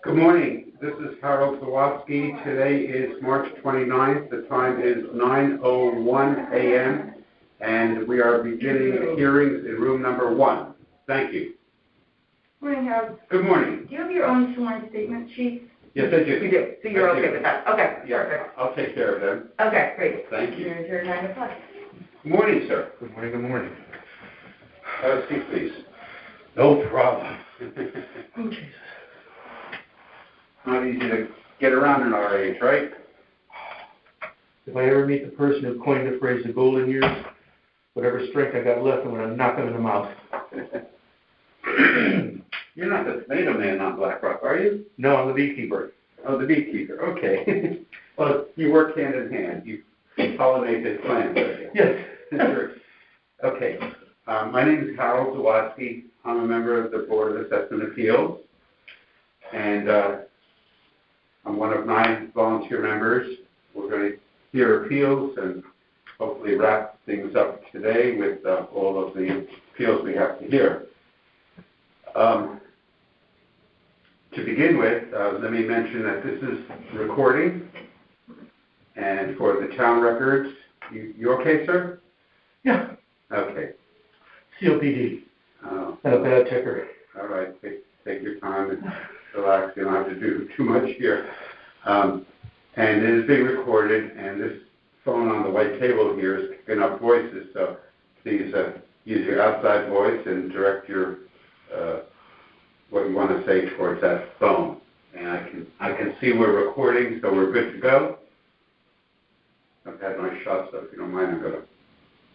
Good morning. This is Harold Zawodzki. Today is March 29th. The time is 9:01 a.m. and we are beginning hearings in room number 1. Thank you. Morning, Harold. Good morning. Do you have your own sworn statement sheet? Yes, I do. You do. So you're okay with that? Okay, Yeah, perfect. I'll take care of them. Okay, great. Thank you. Here's your 9 o'clock. Good morning, sir. Good morning, good morning. Have a seat, please. No problem. Oh, Jesus. Not easy to get around in our age, right? If I ever meet the person who coined the phrase the golden years, whatever strength I got left, I'm going to knock him in the mouth. You're not the tomato man on BlackRock, are you? No, I'm the beekeeper. Oh, the beekeeper. Okay. Well, you work hand in hand. You pollinate the plants. Yes. Sure. Okay. My name is Harold Zawodzki. I'm a member of the Board of Assessment Appeals, and I'm one of 9 volunteer members. We're going to hear appeals and hopefully wrap things up today with all of the appeals we have to hear. To begin with, let me mention that this is recording, and for the town records, you okay, sir? Yeah. Okay. COPD. And a bad ticker. All right, take your time and relax. You don't have to do too much here. And it is being recorded, and this phone on the white table here is picking up voices, so please use your outside voice and direct your what you want to say towards that phone. And I can see we're recording, so we're good to go. I've had my shot, so if you don't mind, I'm going to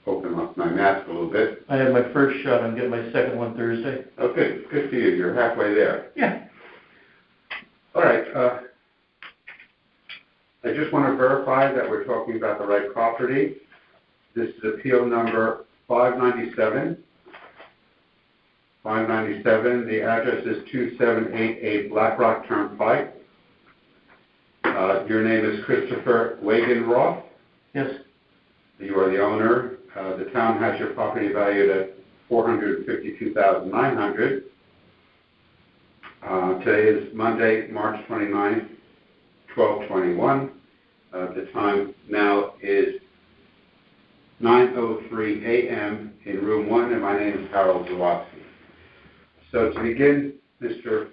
open up my mask a little bit. I had my first shot. I'm getting my second one Thursday. Oh, good. Good for you. You're halfway there. Yeah. All right. I just want to verify that we're talking about the right property. This is appeal number 597. 597. The address is 2788 Blackrock Turnpike. Your name is Christopher Wagenroth. Yes. You are the owner. The town has your property valued at $452,900. Today is Monday, March 29th, 12:21. The time now is 9:03 a.m. in room 1, and my name is Harold Zawodzki. So to begin, Mr.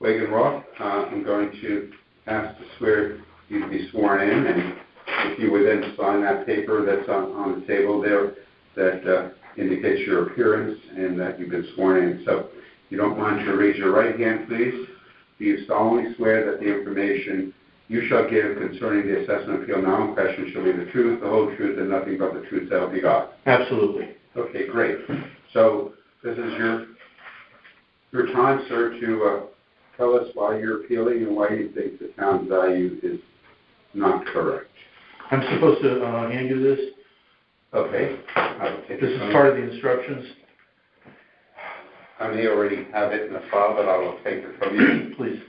Wagenroth, I'm going to ask to swear you to be sworn in, and if you would then sign that paper that's on the table there that indicates your appearance and that you've been sworn in. So if you don't mind to raise your right hand, please. Do you solemnly swear that the information you shall give concerning the assessment appeal now in question shall be the truth, the whole truth, and nothing but the truth, so help you God? Absolutely. Okay, great. So this is your time, sir, to tell us why you're appealing and why you think the town's value is not correct. I'm supposed to hand you this. Okay. This is part of the instructions. I may already have it in the file, but I will take it from you. Please.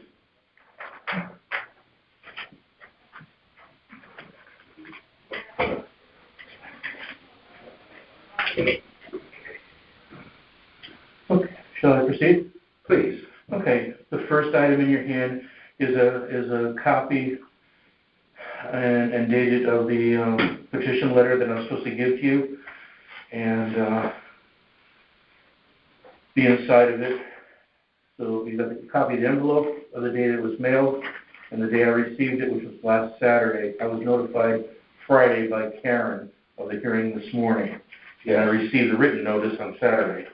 Okay. Shall I proceed? Please. Okay. The first item in your hand is a copy and dated of the petition letter that I'm supposed to give to you, and the inside of it. So you got the copy of the envelope of the day it was mailed and the day I received it, which was last Saturday. I was notified Friday by Karen of the hearing this morning, and I received the written notice on Saturday.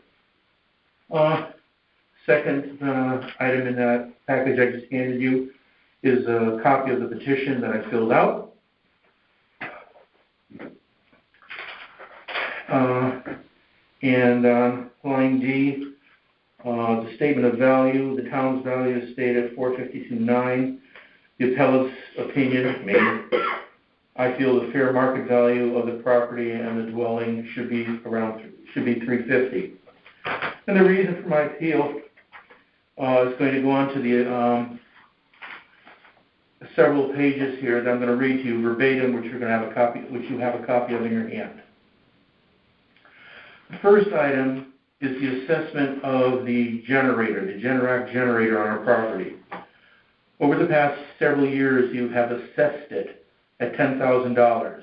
Second item in that package I just handed you is a copy of the petition that I filled out. And on line D, the statement of value, the town's value is stated at $452,900. The appellate's opinion, me, I feel the fair market value of the property and the dwelling should be $350,000. And the reason for my appeal is going to go on to the several pages here that I'm going to read to you verbatim, which you have a copy of in your hand. The first item is the assessment of the generator, the Generac generator on our property. Over the past several years, you have assessed it at $10,000.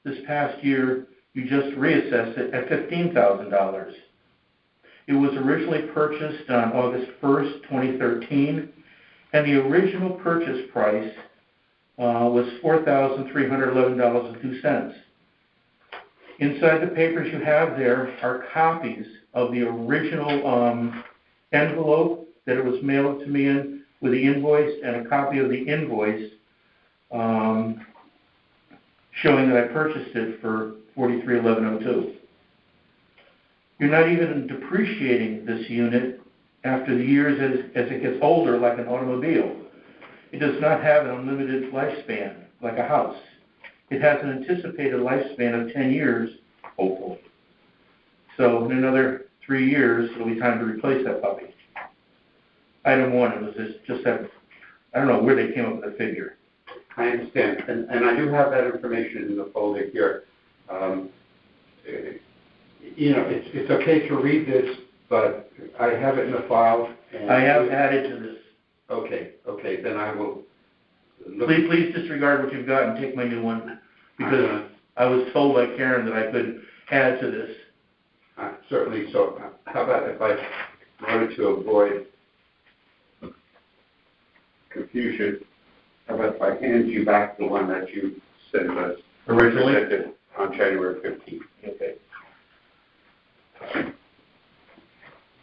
This past year, you just reassessed it at $15,000. It was originally purchased on August 1st, 2013, and the original purchase price was $4,311.02. Inside the papers you have there are copies of the original envelope that it was mailed to me in with the invoice, and a copy of the invoice showing that I purchased it for $43,1102. You're not even depreciating this unit after the years as it gets older, like an automobile. It does not have an unlimited lifespan like a house. It has an anticipated lifespan of 10 years, hopefully. So in another 3 years, it'll be time to replace that puppy. Item 1, it was just that, I don't know where they came up with the figure. I understand, and I do have that information in the folder here. It's okay to read this, but I have it in the file. And I have added to this. Okay, then I will look. Please disregard what you've got and take my new one, because I was told by Karen that I could add to this. Certainly, so how about if I wanted to avoid confusion, how about if I hand you back the one that you sent us Originally? On January 15th? Okay.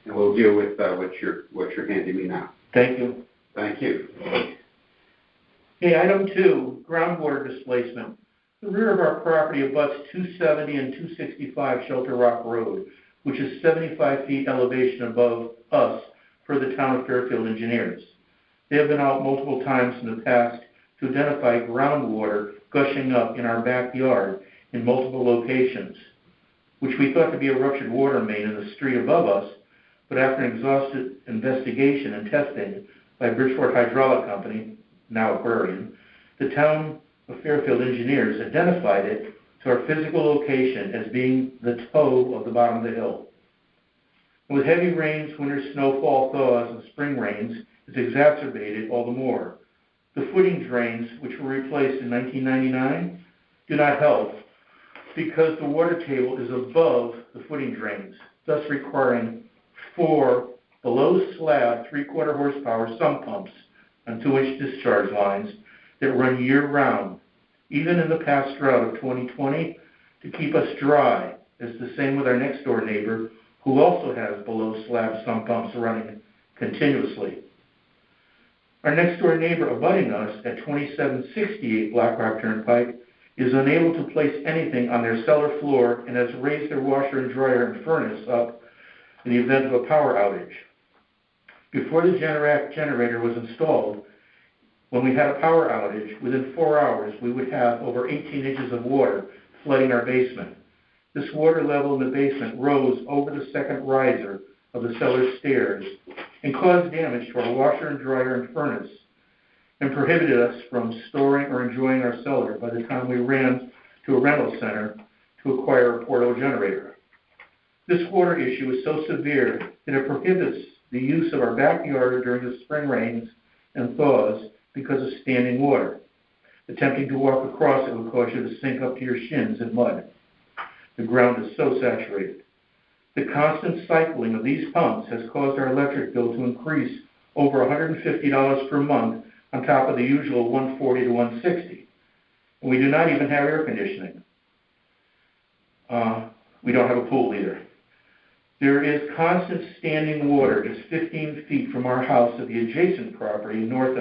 And we'll deal with what you're handing me now. Thank you. Thank you. Okay, item 2, groundwater displacement. The rear of our property abuts 270 and 265 Shelter Rock Road, which is 75 feet elevation above us per the town of Fairfield engineers. They have been out multiple times in the past to identify groundwater gushing up in our backyard in multiple locations, which we thought to be a ruptured water main in the street above us, but after an exhaustive investigation and testing by Bridgeport Hydraulic Company, now Aquarium, the town of Fairfield engineers identified it to our physical location as being the toe of the bottom of the hill. And with heavy rains, winter snowfall thaws, and spring rains, it's exacerbated all the more. The footing drains, which were replaced in 1999, do not help because the water table is above the footing drains, thus requiring 4 below-slab 3/4 horsepower sump pumps on 2-inch discharge lines that run year-round, even in the past drought of 2020, to keep us dry, as the same with our next-door neighbor, who also has below-slab sump pumps running continuously. Our next-door neighbor abutting us at 2768 Black Rock Turnpike is unable to place anything on their cellar floor and has raised their washer and dryer and furnace up in the event of a power outage. Before the generator was installed, when we had a power outage, within 4 hours we would have over 18 inches of water flooding our basement. This water level in the basement rose over the second riser of the cellar stairs and caused damage to our washer and dryer and furnace, and prohibited us from storing or enjoying our cellar by the time we ran to a rental center to acquire a portable generator. This water issue is so severe that it prohibits the use of our backyard during the spring rains and thaws because of standing water. Attempting to walk across it would cause you to sink up to your shins in mud. The ground is so saturated. The constant cycling of these pumps has caused our electric bill to increase over $150 per month on top of the usual $140 to $160. And we do not even have air conditioning. We don't have a pool either. There is constant standing water just 15 feet from our house at the adjacent property north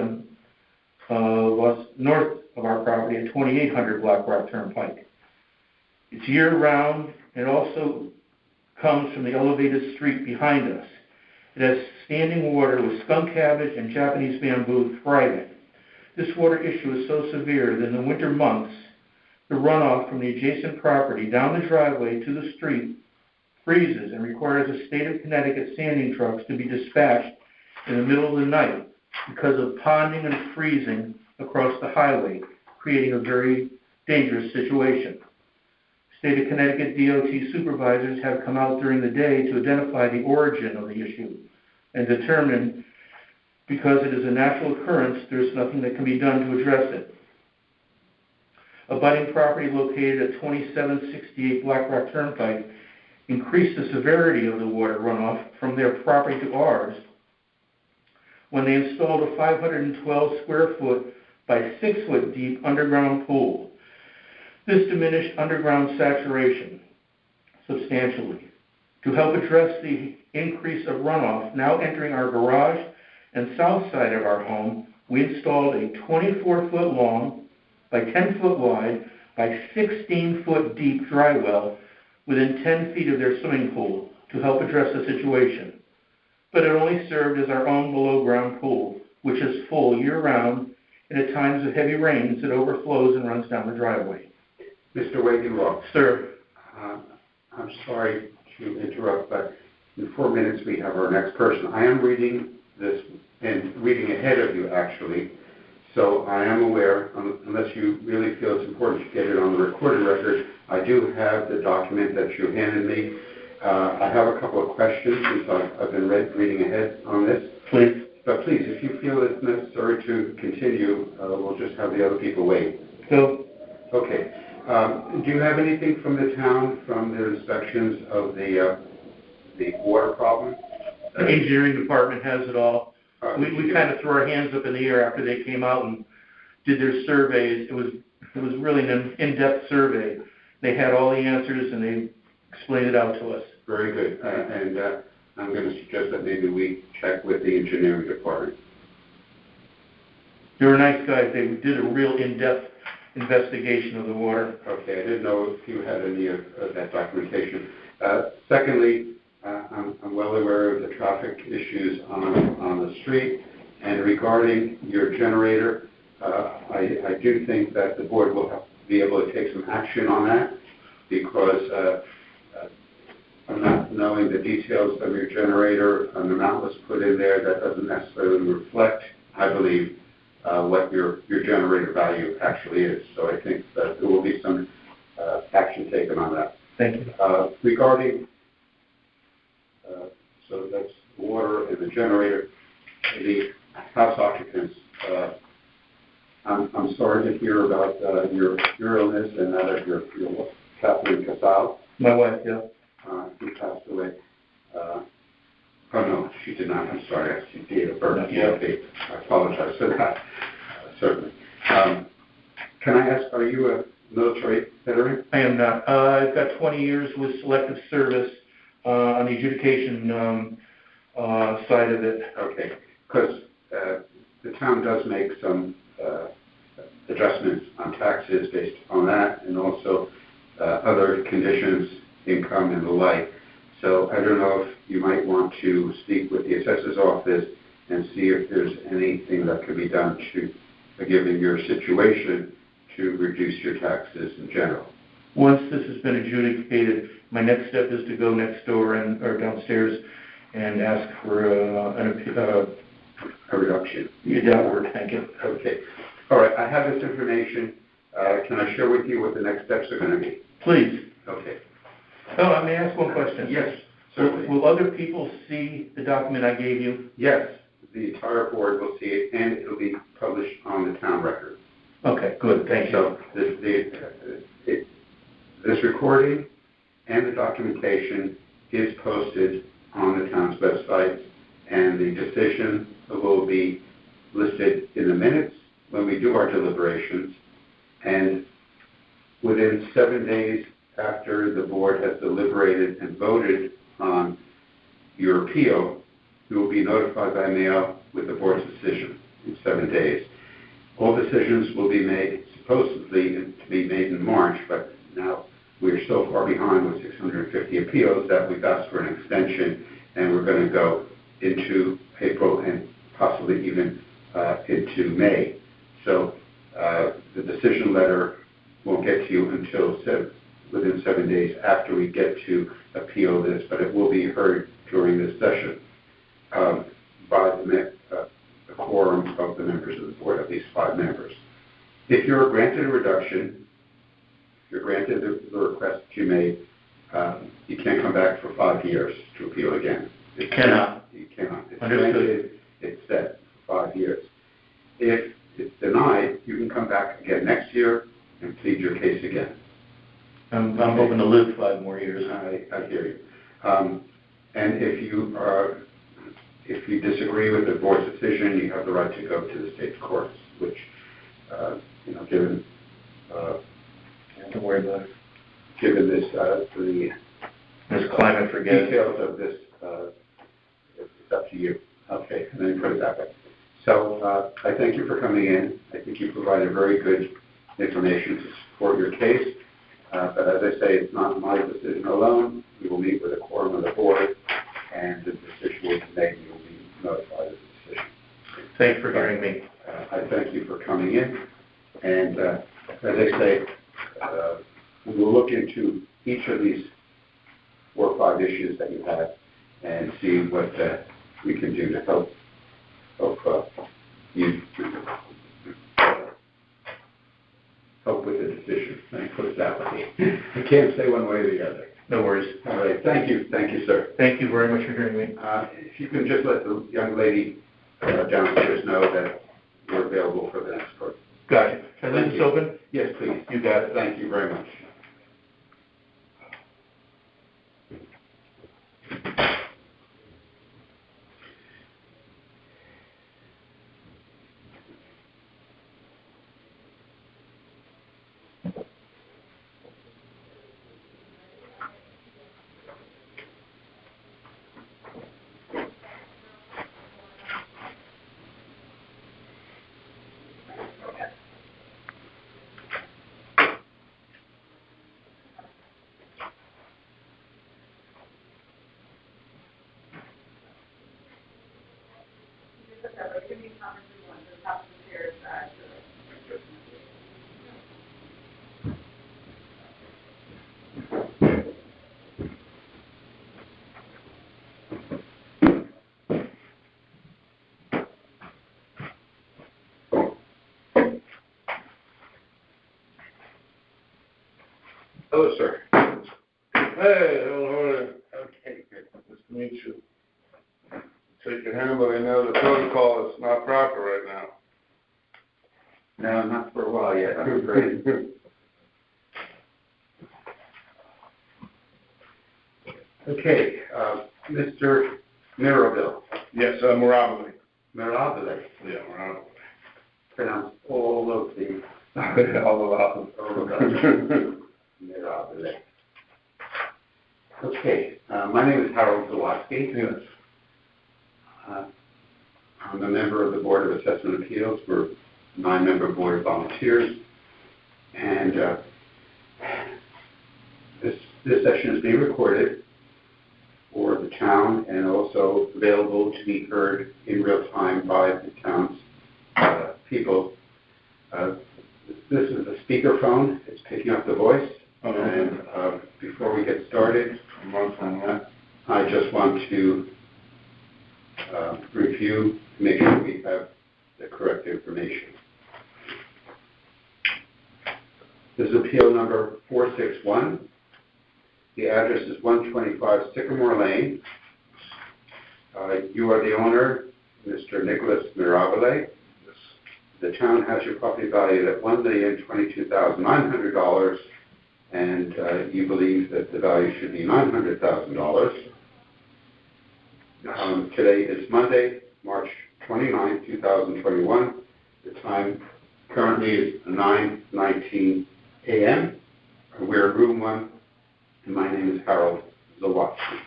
of our property at 2800 Black Rock Turnpike. It's year-round and also comes from the elevated street behind us. It has standing water with skunk cabbage and Japanese bamboo thriving. This water issue is so severe that in the winter months, the runoff from the adjacent property down the driveway to the street freezes and requires a state of Connecticut sanding trucks to be dispatched in the middle of the night because of ponding and freezing across the highway, creating a very dangerous situation. State of Connecticut DOT supervisors have come out during the day to identify the origin of the issue and determine Because it is a natural occurrence, there is nothing that can be done to address it. Abutting property located at 2768 Black Rock Turnpike increased the severity of the water runoff from their property to ours when they installed a 512 square foot by 6 foot deep underground pool. This diminished underground saturation substantially. To help address the increase of runoff now entering our garage and south side of our home, we installed a 24 foot long by 10 foot wide by 16 foot deep dry well within 10 feet of their swimming pool to help address the situation. But it only served as our own below ground pool, which is full year round, and at times of heavy rains it overflows and runs down the driveway. Mr. Wagenroth. Sir. I'm sorry to interrupt, but in 4 minutes we have our next person. I am reading this and reading ahead of you, actually, so I am aware, unless you really feel it's important to get it on the recorded record, I do have the document that you handed me. I have a couple of questions since I've been reading ahead on this. Please. But please, if you feel it's necessary to continue, we'll just have the other people wait. So. Okay. Do you have anything from the town, from their inspections of the water problem? The engineering department has it all. We Yeah. kind of threw our hands up in the air after they came out and did their surveys. It was really an in-depth survey. They had all the answers and they explained it out to us. Very good. And I'm going to suggest that maybe we check with the engineering department. They were nice guys. They did a real in-depth investigation of the water. Okay, I didn't know if you had any of that documentation. Secondly, I'm well aware of the traffic issues on the street, and regarding your generator, I do think that the board will have to be able to take some action on that, because I'm not knowing the details of your generator, an amount was put in there that doesn't necessarily reflect, I believe, what your generator value actually is. So I think that there will be some action taken on that. Thank you. Regarding, so that's water and the generator, the house occupants, I'm sorry to hear about your illness and that of your Kathleen Casal. My wife, yeah. Who passed away. Oh no, she did not. I'm sorry. She did a birth. Yeah. I apologize for that. Certainly. Can I ask, are you a military veteran? I am not. I've got 20 years with selective service on the adjudication side of it. Okay, because the town does make some adjustments on taxes based on that, and also other conditions, income and the like. So I don't know if you might want to speak with the assessor's office and see if there's anything that could be done to, given your situation, to reduce your taxes in general. Once this has been adjudicated, my next step is to go next door or downstairs and ask for a reduction. Downward, thank you. Okay. All right, I have this information. Can I share with you what the next steps are going to be? Please. Okay. Oh, let me ask one question. Yes, certainly. Will other people see the document I gave you? Yes, the entire board will see it, and it will be published on the town record. Okay, good, thank you. So this recording and the documentation is posted on the town's website, and the decision will be listed in the minutes when we do our deliberations, and within 7 days after the board has deliberated and voted on your appeal, you will be notified by mail with the board's decision in 7 days. All decisions will be made, supposedly to be made in March, but now we're so far behind with 650 appeals that we've asked for an extension, and we're going to go into April and possibly even into May. So the decision letter won't get to you until within 7 days after we get to appeal this, but it will be heard during this session by the quorum of the members of the board, at least 5 members. If you're granted a reduction, if you're granted the request that you made, you can't come back for 5 years to appeal again. You cannot. You cannot. It's Understood. granted, it's set 5 years. If it's denied, you can come back again next year and plead your case again. I'm hoping to live 5 more years. I hear you. And if you disagree with the board's decision, you have the right to go to the state courts, which, given Don't worry about it. given this, This climate, forget it. details of this, it's up to you. Okay, and then put it that way. So I thank you for coming in. I think you provided very good information to support your case. But as I say, it's not my decision alone. We will meet with a quorum of the board, and the decision will be made. You will be notified of the decision. Thanks for hearing me. I thank you for coming in. And as I say, we will look into each of these 4 or 5 issues that you have and see what we can do to help you help with the decision. Let me put it that way. I can't say one way or the other. No worries. All right. Thank you, sir. Thank you very much for hearing me. If you can just let the young lady downstairs know that we're available for the next part. Gotcha. Can I leave this open? Yes, please. You got it. Thank you very much. Hello, sir. Hey, hello. Okay, good. Nice to meet you. Take your hand, but I know the protocol is not proper right now. No, not for a while yet, I'm afraid. Okay, Mr. Mirabile. Yes, Mirabile. Mirabile. Yeah, Mirabile. Pronounce all of the All about Mirabile. Okay, my name is Harold Zawatsky. Yes. I'm a member of the Board of Assessment Appeals. We're a 9-member board of volunteers. And this session is being recorded for the town and also available to be heard in real time by the town's people. This is a speakerphone. It's picking up the voice. And before we get started, I just want to review, make sure we have the correct information. This is appeal number 461. The address is 125 Sycamore Lane. You are the owner, Mr. Nicholas Mirabile. The town has your property valued at $1,022,900, and you believe that the value should be $900,000. Today is Monday, March 29, 2021. The time currently is 9:19 a.m. We're in room 1, and my name is Harold Zawatsky.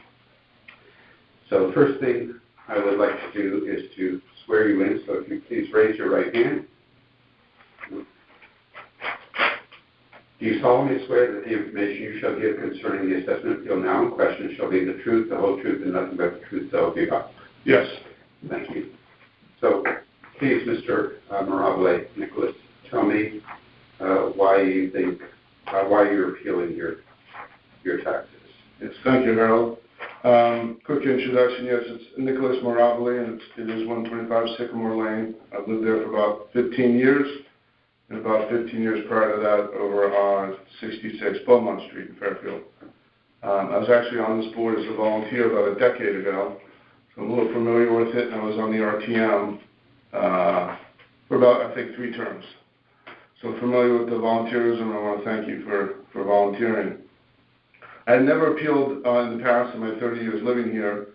So the first thing I would like to do is to swear you in, so if you please raise your right hand. Do you solemnly swear that the information you shall give concerning the assessment appeal now in question shall be the truth, the whole truth, and nothing but the truth, so help you God? Yes. Thank you. So please, Mr. Mirabile, Nicholas, tell me why you're appealing your taxes. Yes, thank you, Harold. Quick introduction, yes, it's Nicholas Mirabile, and it is 125 Sycamore Lane. I've lived there for about 15 years, and about 15 years prior to that over on 66 Beaumont Street in Fairfield. I was actually on this board as a volunteer about a decade ago, so I'm a little familiar with it, and I was on the RTM for about, I think, 3 terms. So familiar with the volunteerism, I want to thank you for volunteering. I had never appealed in the past in my 30 years living here,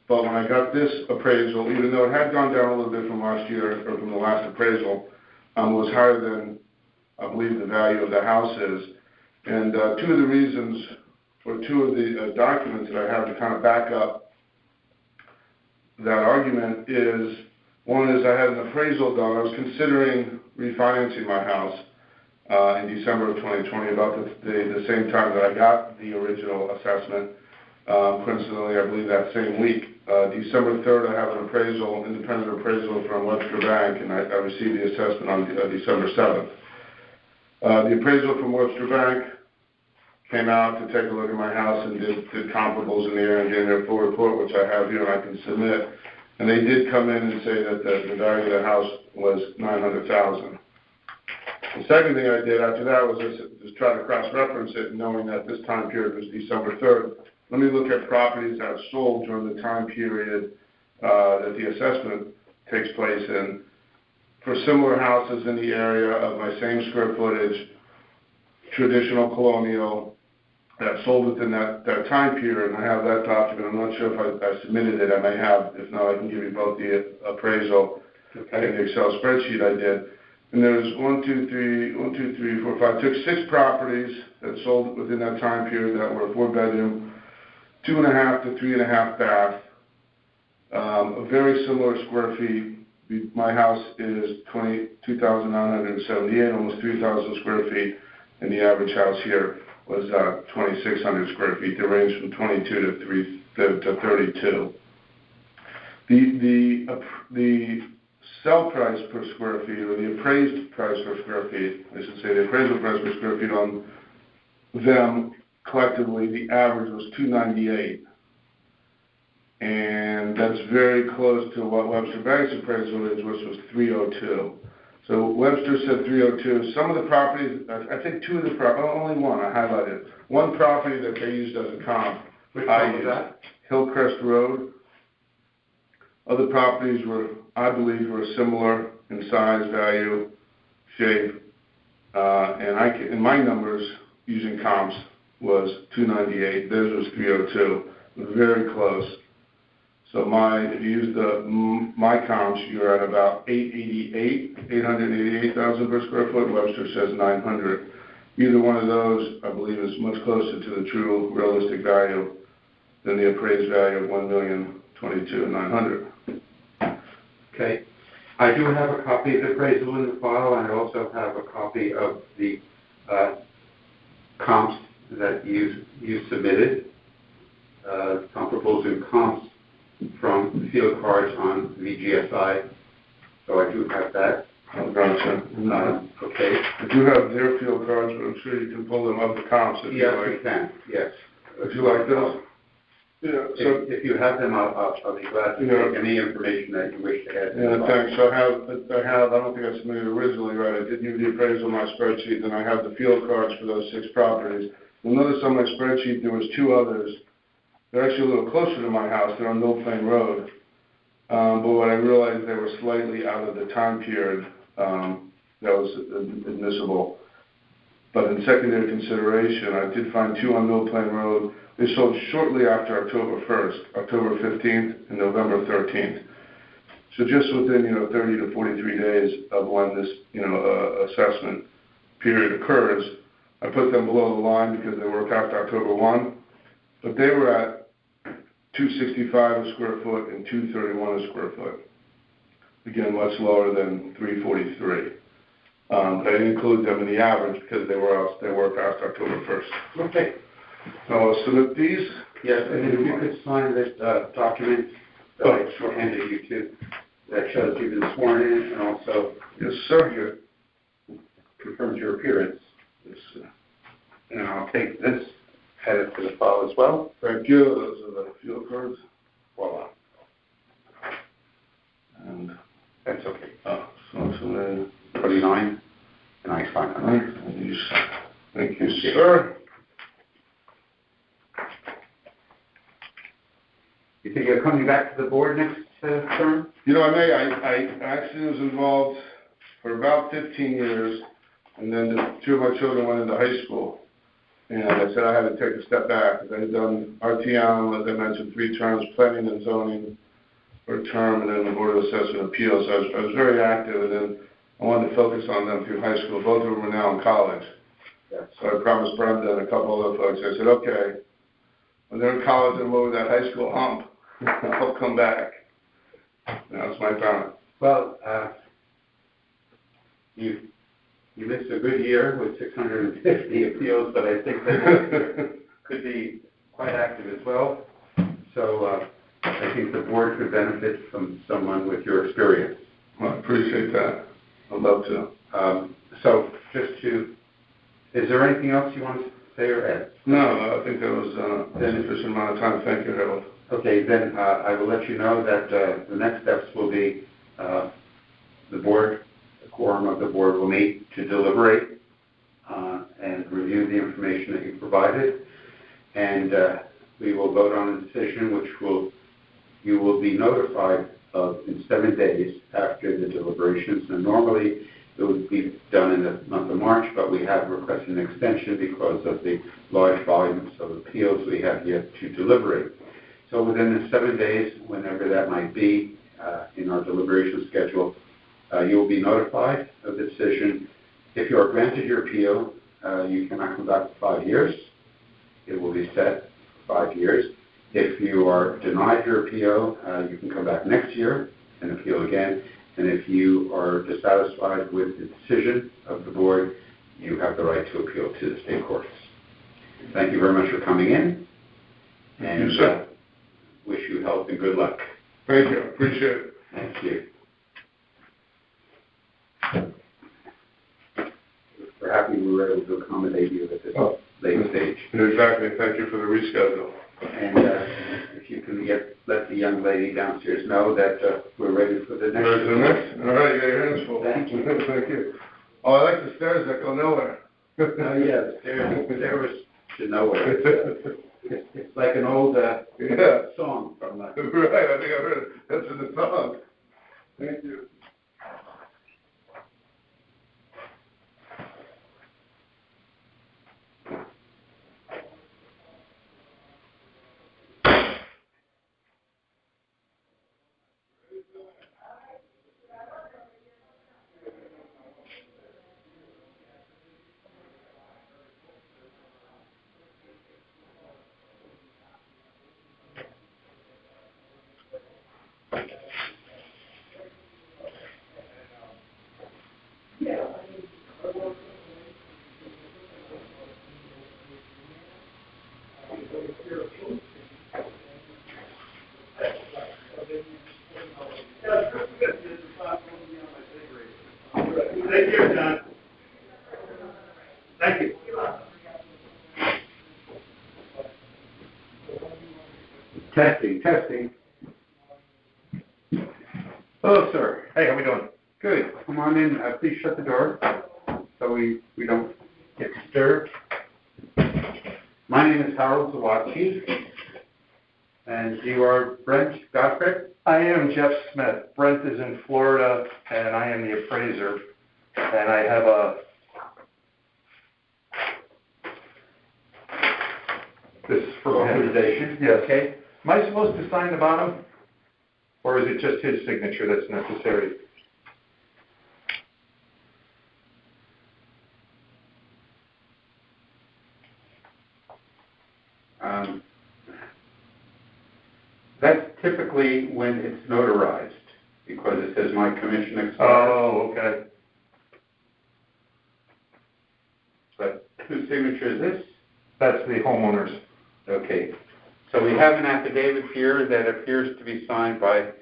but when I got this appraisal, even though it had gone down a little bit from last year, or from the last appraisal, was higher than I believe the value of the house is. And 2 of the reasons, or 2 of the documents that I have to kind of back up that argument is, one is I had an appraisal done. I was considering refinancing my house in December of 2020, about the same time that I got the original assessment. Coincidentally, I believe that same week. December 3rd, I have an appraisal, independent appraisal from Webster Bank, and I received the assessment on December 7th. The appraisal from Webster Bank came out to take a look at my house and did comparables in the area and gave me a full report, which I have here and I can submit. And they did come in and say that the value of the house was $900,000. The second thing I did after that was just try to cross-reference it, knowing that this time period was December 3rd. Let me look at properties that sold during the time period that the assessment takes place in. For similar houses in the area of my same square footage, traditional colonial, that sold within that time period, and I have that document. I'm not sure if I submitted it. I may have. If not, I can give you both the appraisal and the Excel spreadsheet I did. And there's 1, 2, 3, 4, 5, 6 properties that sold within that time period that were 4-bedroom, 2.5 to 3.5 bath, a very similar square feet. My house is 22,978, almost 3,000 square feet, and the average house here was 2,600 square feet. They range from 22 to 32. The sell price per square feet, or the appraised price per square feet, I should say, the appraisal price per square feet on them collectively, the average was $298. And that's very close to what Webster Bank's appraisal is, which was $302. So Webster said $302. Some of the properties, I think 2 of the properties, only one I highlighted. One property that they used as a comp. Which one was that? Hillcrest Road. Other properties were, I believe, were similar in size, value, shape, and in my numbers using comps was $298. Theirs was $302. Very close. So if you use my comps, you're at about 888,000 per square foot. Webster says 900. Either one of those, I believe, is much closer to the true realistic value than the appraised value of $1,022,900. Okay. I do have a copy of the appraisal in the file, and I also have a copy of the comps that you submitted, comparables and comps from field cards on VGSI. So I do have that. Oh, gotcha. Okay. I do have their field cards, but I'm sure you can pull them up the comps if you like. Yes, we can. Yes. Would you like those? Yeah. So if you have them, I'll be glad to take any information that you wish to add. Yeah, thanks. I don't think I submitted originally, right? I did give the appraisal on my spreadsheet, then I have the field cards for those 6 properties. You'll notice on my spreadsheet there was 2 others. They're actually a little closer to my house. They're on Mill Plain Road. But what I realized, they were slightly out of the time period that was admissible. But in secondary consideration, I did find 2 on Mill Plain Road. They sold shortly after October 1st, October 15th, and November 13th. So just within, 30 to 43 days of when this, assessment period occurs, I put them below the line because they were past October 1. But they were at $265 a square foot and $231 a square foot. Again, much lower than $343. But I didn't include them in the average because they were past October 1st. Okay. So I'll submit these. Yes, and if you could sign this document that I shorthanded you to, that shows you've been sworn in, and also Yes, sir. confirms your appearance. Yes, sir. And I'll take this, add it to the file as well. Thank you. Those are the field cards. Voila. And That's okay. so 29, and I sign it. Thank you, sir. You think you're coming back to the board next term? You know, I actually was involved for about 15 years, and then two of my children went into high school. And I said I had to take a step back. I had done RTM, as I mentioned, 3 terms, planning and zoning for a term, and then the Board of Assessment Appeals. So I was very active, and then I wanted to focus on them through high school. Both of them are now in college. Yeah. So I promised Brenda and a couple other folks, I said, okay, when they're in college and I'm over that high school hump, I'll come back. That's my promise. Well, you missed a good year with 650 appeals, but I think that next year could be quite active as well. So I think the board could benefit from someone with your experience. Well, I appreciate that. I'd love to. So is there anything else you want to say or add? No, I think that was an sufficient amount of time. Thank you, Harold. Okay, then I will let you know that the next steps will be the quorum of the board will meet to deliberate and review the information that you provided, and we will vote on a decision which you will be notified of in 7 days after the deliberations. And normally it would be done in the month of March, but we have requested an extension because of the large volumes of appeals we have yet to deliberate. So within the 7 days, whenever that might be, in our deliberation schedule, you will be notified of the decision. If you are granted your appeal, you cannot come back for 5 years. It will be set for 5 years. If you are denied your appeal, you can come back next year and appeal again. And if you are dissatisfied with the decision of the board, you have the right to appeal to the state courts. Thank you very much for coming in. And wish you health and good luck. Thank you. Appreciate it. Thank you. We're happy we were able to accommodate you at this late stage. Exactly. Thank you for the reschedule. And if you can let the young lady downstairs know that we're ready for the next. All right, you got your hands full. Thank you. Thank you. Oh, I like the stairs that go nowhere. Oh, yeah, there was to nowhere. It's like an old song from Right, I think I heard it. That's in the song. Thank you. Take care, John. Thank you. Testing. Hello, sir. Hey, how we doing? Good. Come on in. Please shut the door so we don't get disturbed. My name is Harold Zawadzki, and you are Brent Gottfried? I am Jeff Smith. Brent is in Florida, and I am the appraiser. And I have this is for Authorization. Yes. Okay. Am I supposed to sign the bottom? Or is it just his signature that's necessary? That's typically when it's notarized, because it says my commission expired. Oh, okay. But whose signature is this? That's the homeowner's. Okay. So we have an affidavit here that appears to be signed by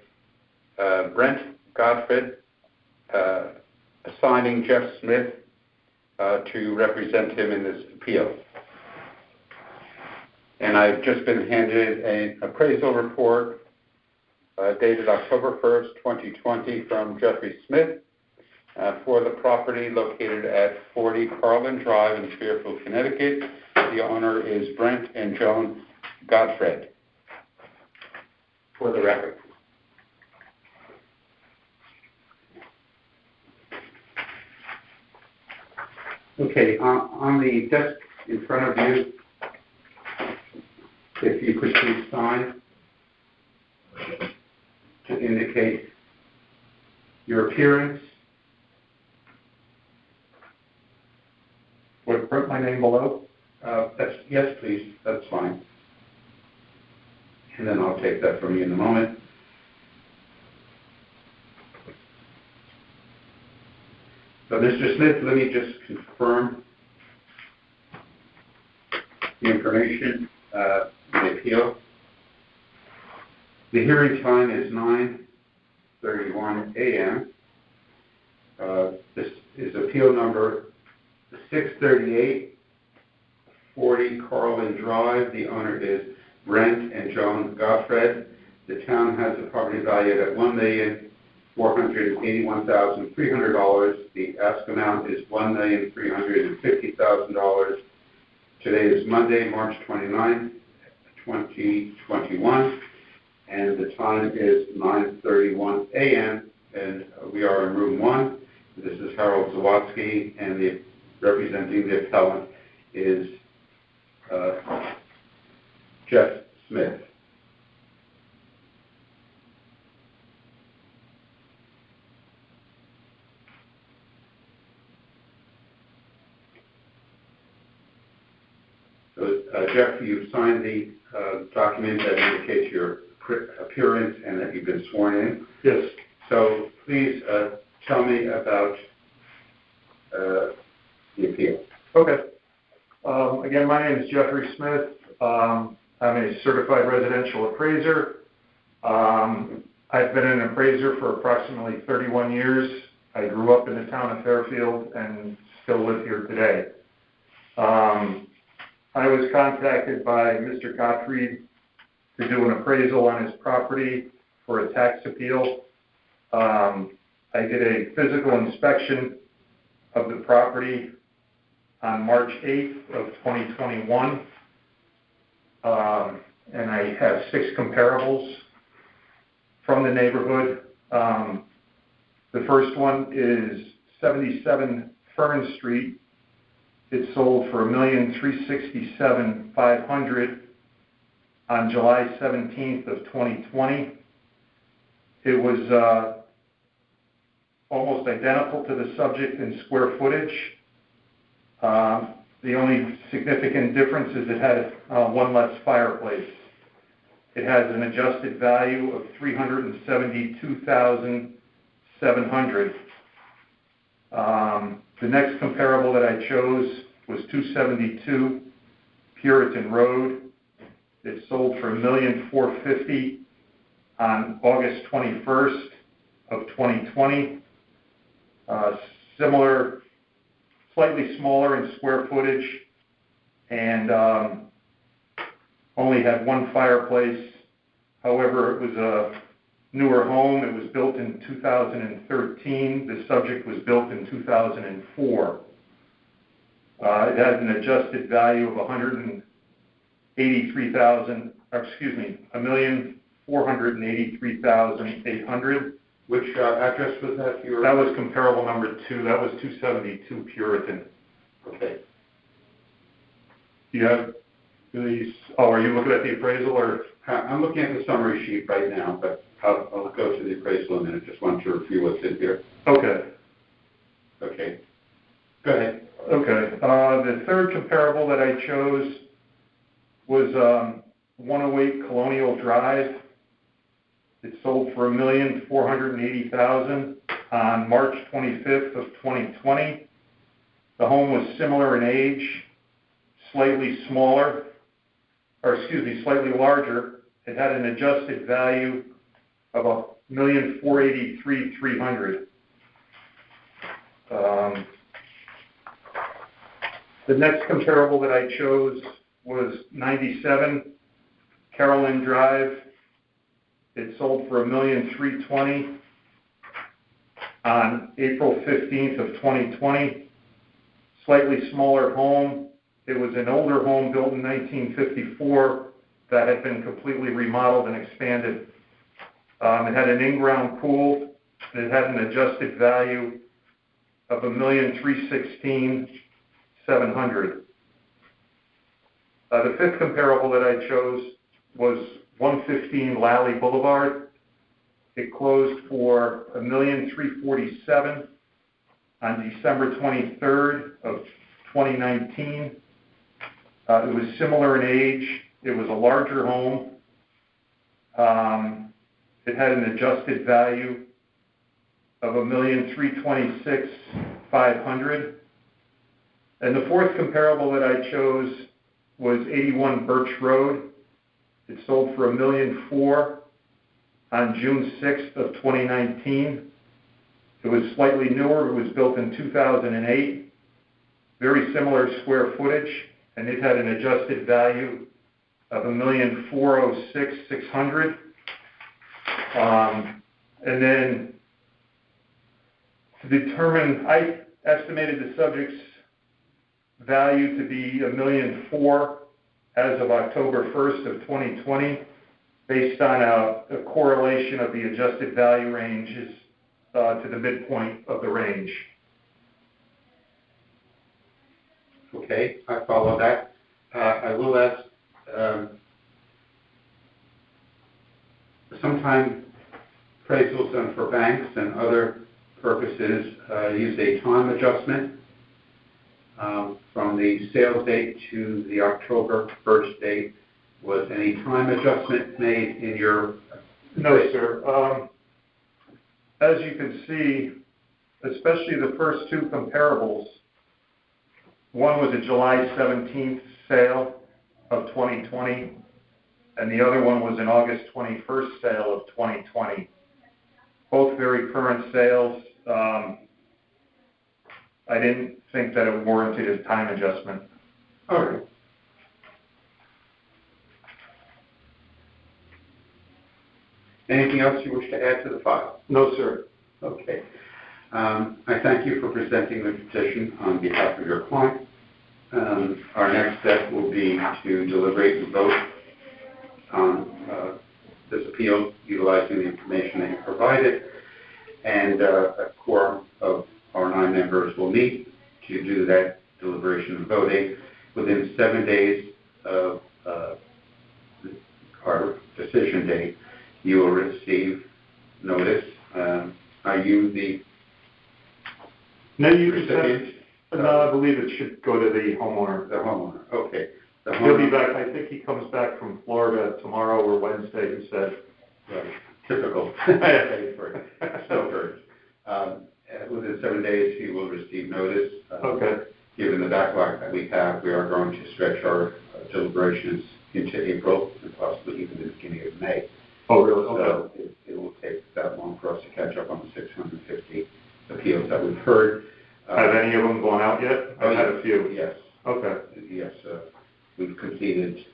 Brent Gottfried, assigning Jeff Smith to represent him in this appeal. And I've just been handed an appraisal report dated October 1st, 2020 from Jeffrey Smith for the property located at 40 Carlin Drive in Fairfield, Connecticut. The owner is Brent and Joan Gottfried, for the record. Okay, on the desk in front of you, if you could please sign to indicate your appearance. Would print my name below? Yes, please, that's fine. And then I'll take that from you in a moment. So, Mr. Smith, let me just confirm the information, the appeal. The hearing time is 9:31 a.m. This is appeal number 63840 Carlin Drive. The owner is Brent and Joan Gottfried. The town has the property valued at $1,481,300. The ask amount is $1,350,000. Today is Monday, March 29th, 2021, and the time is 9:31 a.m., and we are in room 1. This is Harold Zawatsky, and representing the appellant is Jeff Smith. So, Jeff, you've signed the document that indicates your appearance and that you've been sworn in. Yes. So please tell me about the appeal. Okay. Again, my name is Jeffrey Smith. I'm a certified residential appraiser. I've been an appraiser for approximately 31 years. I grew up in the town of Fairfield and still live here today. I was contacted by Mr. Gottfried to do an appraisal on his property for a tax appeal. I did a physical inspection of the property on March 8th of 2021, and I have 6 comparables from the neighborhood. The first one is 77 Fern Street. It sold for $1,367,500 on July 17th of 2020. It was almost identical to the subject in square footage. The only significant difference is it had one less fireplace. It has an adjusted value of $372,700. The next comparable that I chose was 272 Puritan Road. It sold for $1,450,000 on August 21st of 2020. Similar, slightly smaller in square footage, and only had one fireplace. However, it was a newer home. It was built in 2013. The subject was built in 2004. It has an adjusted value of $1,483,800. Which address was that? That was comparable number 2. That was 272 Puritan. Okay. Do you have these? Oh, are you looking at the appraisal or? I'm looking at the summary sheet right now, but I'll go to the appraisal in a minute. Just want to review what's in here. Okay. Okay. Go ahead. Okay. The third comparable that I chose was 108 Colonial Drive. It sold for $1,480,000 on March 25th of 2020. The home was similar in age, slightly larger. It had an adjusted value of $1,483,300. The next comparable that I chose was 97 Carolyn Drive. It sold for $1,320,000 on April 15th of 2020. Slightly smaller home. It was an older home built in 1954 that had been completely remodeled and expanded. It had an in-ground pool. It had an adjusted value of $1,316,000 $1,700. The fifth comparable that I chose was 115 Lally Boulevard. It closed for $1,347,000 on December 23rd of 2019. It was similar in age. It was a larger home. It had an adjusted value of $1,326,500. And the fourth comparable that I chose was 81 Birch Road. It sold for $1,400,000 on June 6th of 2019. It was slightly newer. It was built in 2008. Very similar square footage, and it had an adjusted value of $1,406,600. And then to determine, I estimated the subject's value to be $1,400,000 as of October 1st of 2020, based on a correlation of the adjusted value ranges to the midpoint of the range. Okay, I follow that. I will ask, sometimes appraisals done for banks and other purposes use a time adjustment from the sales date to the October 1st date. Was any time adjustment made in your? No, sir. As you can see, especially the first two comparables, one was a July 17th sale of 2020, and the other one was an August 21st sale of 2020. Both very current sales. I didn't think that it warranted a time adjustment. All right. Anything else you wish to add to the file? No, sir. Okay. I thank you for presenting the petition on behalf of your client. Our next step will be to deliberate and vote on this appeal utilizing the information that you provided, and a quorum of our 9 members will meet to do that deliberation and voting. Within 7 days of our decision date, you will receive notice. Are you the No, you can recipient? No, I believe it should go to the homeowner. The homeowner, okay. The He'll be homeowner, back, I think he comes back from Florida tomorrow or Wednesday, he said. right, typical. Snowbirds. Within 7 days, you will receive notice. Okay. Given the backlog that we have, we are going to stretch our deliberations into April and possibly even the beginning of May. Oh, really? Okay. So it will take that long for us to catch up on the 650 appeals that we've heard. Have any of them gone out yet? I've had a few. Yes. Okay. Yes, we've completed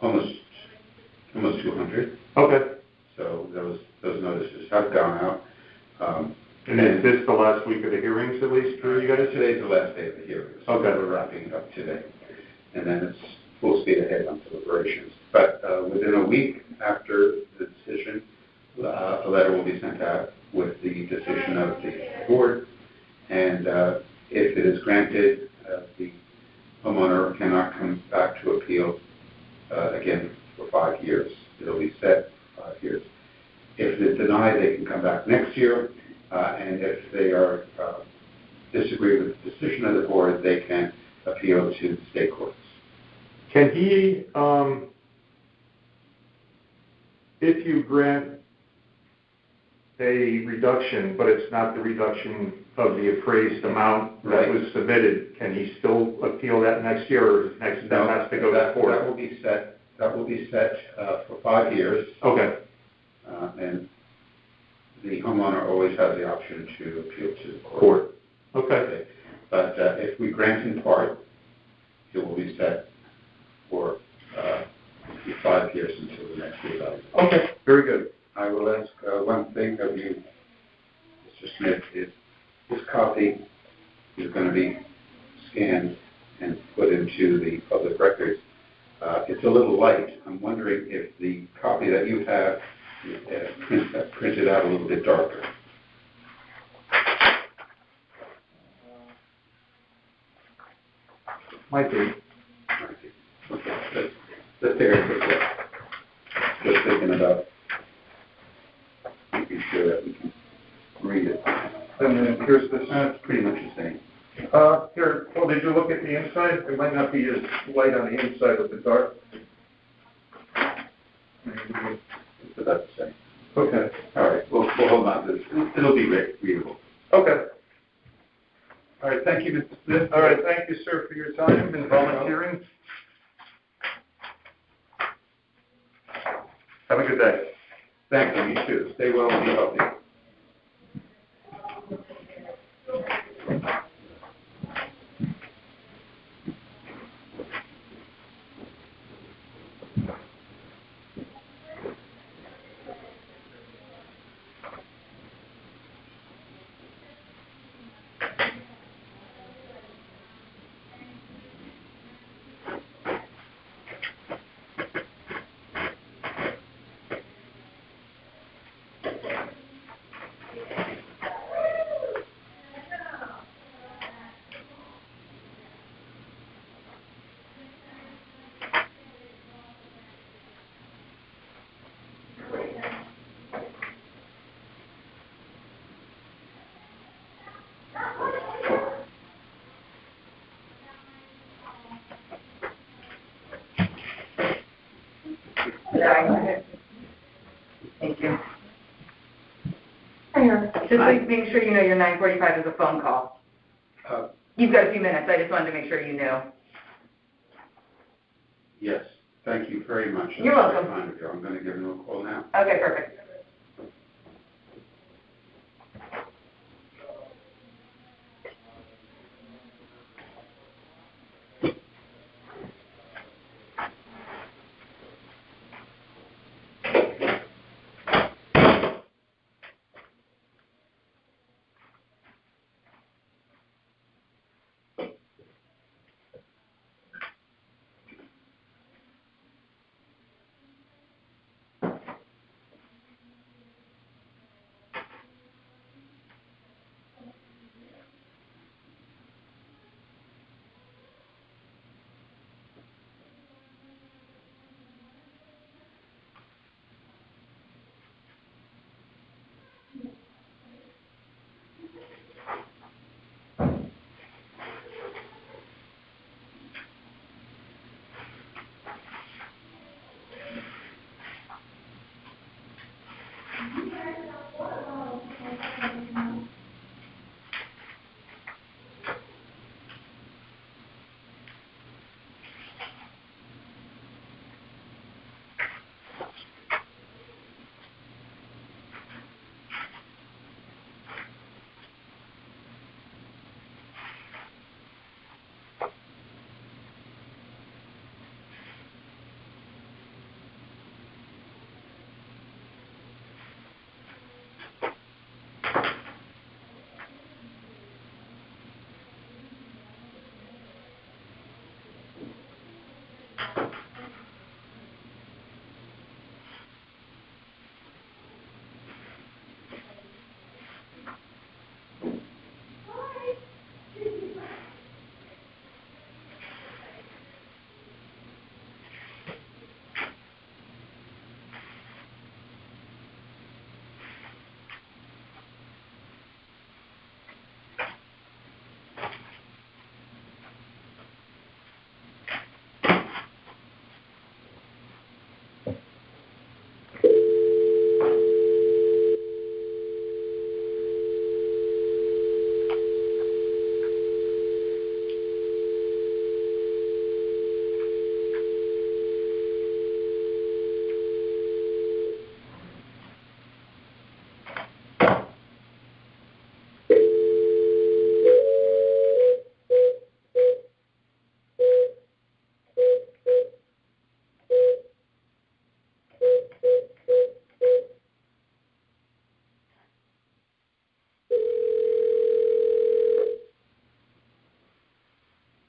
almost 200. Okay. So those notices have gone out. And is this the last week of the hearings, at least, for you guys? Today's the last day of the hearings. So Okay. we're wrapping up today. And then it's full speed ahead on deliberations. But within a week after the decision, a letter will be sent out with the decision of the board. And if it is granted, the homeowner cannot come back to appeal again for 5 years. It'll be set for 5 years. If it's denied, they can come back next year. And if they are disagree with the decision of the board, they can appeal to the state courts. Can he, if you grant a reduction, but it's not the reduction of the appraised amount that was submitted, can he still appeal that next year, or next step has to go to court? That will be set. That will be set for 5 years. Okay. And the homeowner always has the option to appeal to the court. Okay. But if we grant in part, it will be set for 5 years until the next reevaluation. Okay. Very good. I will ask one thing of you, Mr. Smith, is this copy is going to be scanned and put into the public records. It's a little light. I'm wondering if the copy that you have printed out a little bit darker. Might be. Okay, let's take a quick look. Just thinking about making sure that we can read it. And then here's this. It's pretty much the same. Here, well, did you look at the inside? It might not be as light on the inside with the dark. It's about the same. Okay. All right, we'll hold on to this. It'll be readable. Okay. All right, thank you, Mr. Smith. All right, thank you, sir, for your time and volunteering. Have a good day. Thank you, you too. Stay well and be healthy. Thank you. Just like making sure you know your 9:45 is a phone call. You've got a few minutes, I just wanted to make sure you knew. Yes, thank you very much. You're That's welcome. very kind of you. I'm going to give him a call now. Okay, perfect.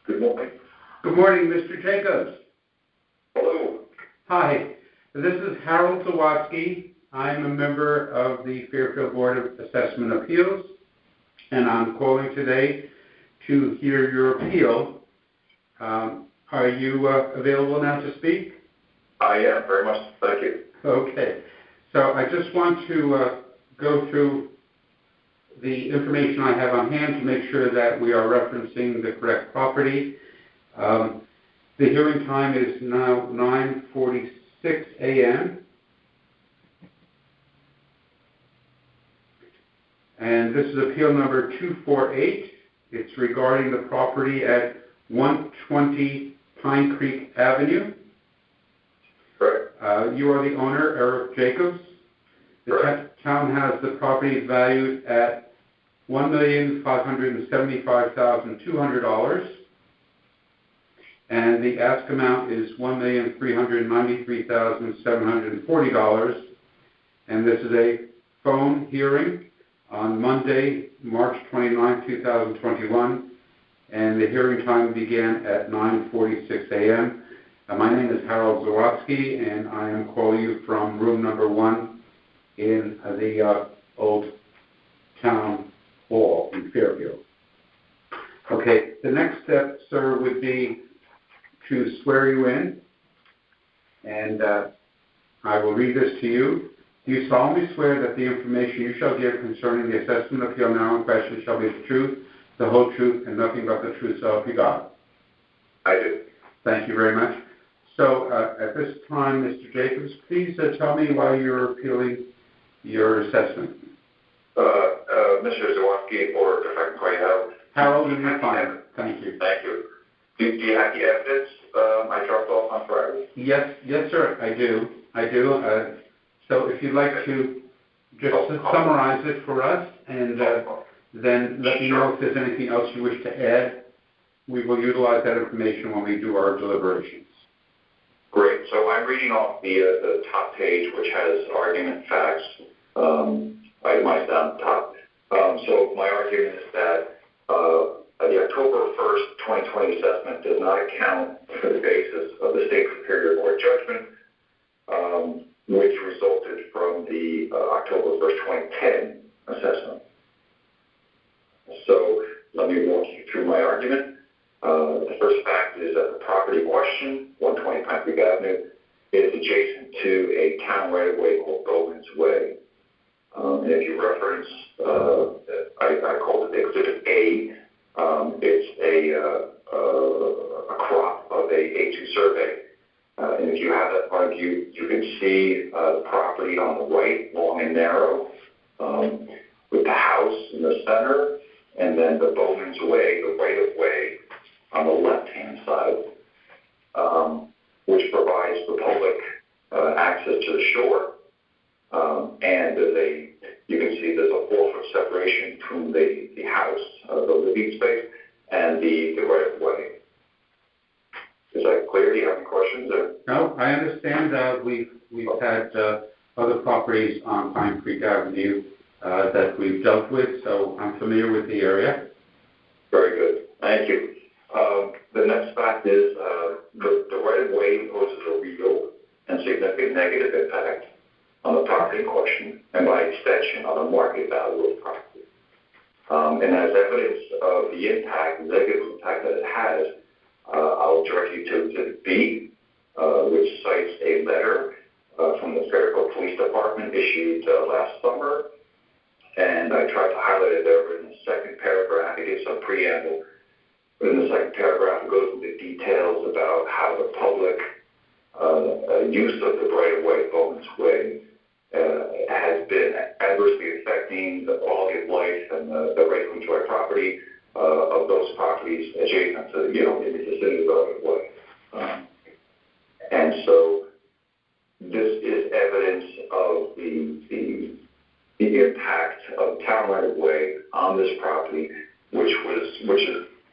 Good morning. Good morning, Mr. Jacobs. Hello. Hi, this is Harold Zawatsky. I'm a member of the Fairfield Board of Assessment Appeals, and I'm calling today to hear your appeal Are you available now to speak? I am, very much, thank you. Okay. So I just want to go through the information I have on hand to make sure that we are referencing the correct property. The hearing time is now 9:46 a.m. And this is appeal number 248. It's regarding the property at 120 Pine Creek Avenue. Correct. You are the owner, Eric Jacobs. The Correct. town has the property valued at $1,575,200, and the ask amount is $1,393,740. And this is a phone hearing on Monday, March 29, 2021, and the hearing time began at 9:46 a.m. My name is Harold Zawatsky, and I am calling you from room number 1 in the old town hall in Fairfield. Okay, the next step, sir, would be to swear you in, and I will read this to you. Do you solemnly swear that the information you shall give concerning the assessment appeal now in question shall be the truth, the whole truth, and nothing but the truth, so help you God? I do. Thank you very much. So at this time, Mr. Jacobs, please tell me why you're appealing your assessment. Mr. Zawatsky, or if I can call you Harold. Harold, you're fine. Thank you. Thank you. Do you have the evidence I dropped off on Friday? Yes, sir, I do. So if you'd like to just summarize it for us, and then let me know if there's anything else you wish to add. We will utilize that information when we do our deliberations. Great. So I'm reading off the top page, which has argument facts itemized down the top. So my argument is that the October 1st, 2020 assessment does not account for the basis of the State Superior Court judgment, which resulted from the October 1st, 2010 assessment. So let me walk you through my argument. The first fact is that the property in question, 120 Pine Creek Avenue, is adjacent to a town right-of-way called Bowman's Way. And if you reference, I called it Exhibit A. It's a crop of a A2 survey. And if you have that in front of you, you can see the property on the right, long and narrow, with the house in the center, and then the Bowman's Way, the right-of-way, on the left-hand side, which provides the public access to the shore. And you can see there's a 4-foot separation between the house, the living space, and the right-of-way. Is that clear? Do you have any questions there? No, I understand. We've had other properties on Pine Creek Avenue that we've dealt with, so I'm familiar with the area. Very good. Thank you. The next fact is the right-of-way imposes a real and significant negative impact on the property in question, and by extension on the market value of the property. And as evidence of the impact, the negative impact that it has, I'll direct you to Exhibit B, which cites a letter from the Fairfield Police Department issued last summer, and I tried to highlight it there in the second paragraph. It gives some preamble. But in the second paragraph, it goes into details about how the public use of the right-of-way, Bowman's Way, has been adversely affecting the quality of life and the right to enjoy property of those properties adjacent to, in the vicinity of the right-of-way. And so this is evidence of the impact of town right-of-way on this property, which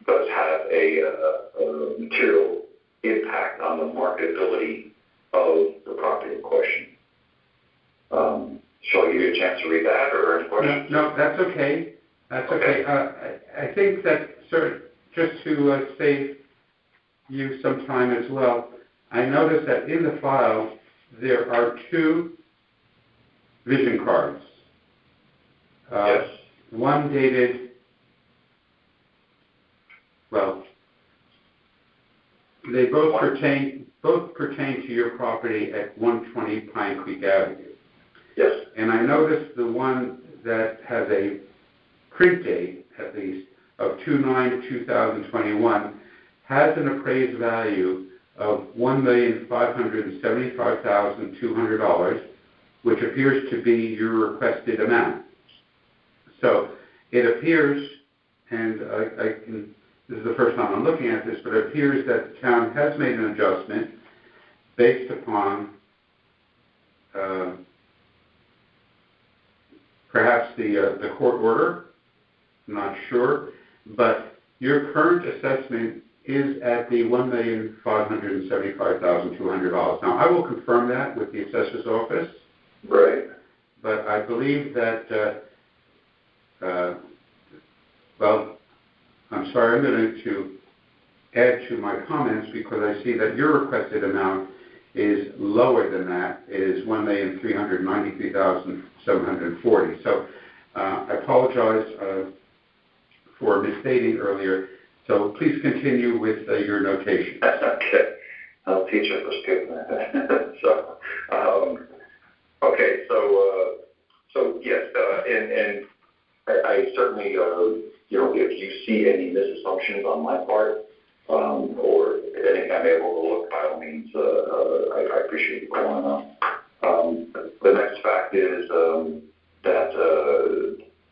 does have a material impact on the marketability of the property in question. Shall I give you a chance to read that, or any questions? No, that's okay. That's okay. I think that, sir, just to save you some time as well, I noticed that in the file there are 2 vision cards. Yes. One dated, well, They both pertain to your property at 120 Pine Creek Avenue. Yes. And I noticed the one that has a print date, at least, of 2/9/2021 has an appraised value of $1,575,200, which appears to be your requested amount. So it appears, and this is the first time I'm looking at this, but it appears that the town has made an adjustment based upon perhaps the court order, I'm not sure, but your current assessment is at the $1,575,200. Now, I will confirm that with the assessor's office. Right. But I believe that, well, I'm sorry, I'm going to add to my comments because I see that your requested amount is lower than that. It is $1,393,740. So I apologize for misstating earlier. So please continue with your notation. Okay. I'll teach it for skipping that. So, okay. So yes, and I certainly, if you see any misassumptions on my part, or if anything I'm able to look, by all means, I appreciate you calling up. The next fact is that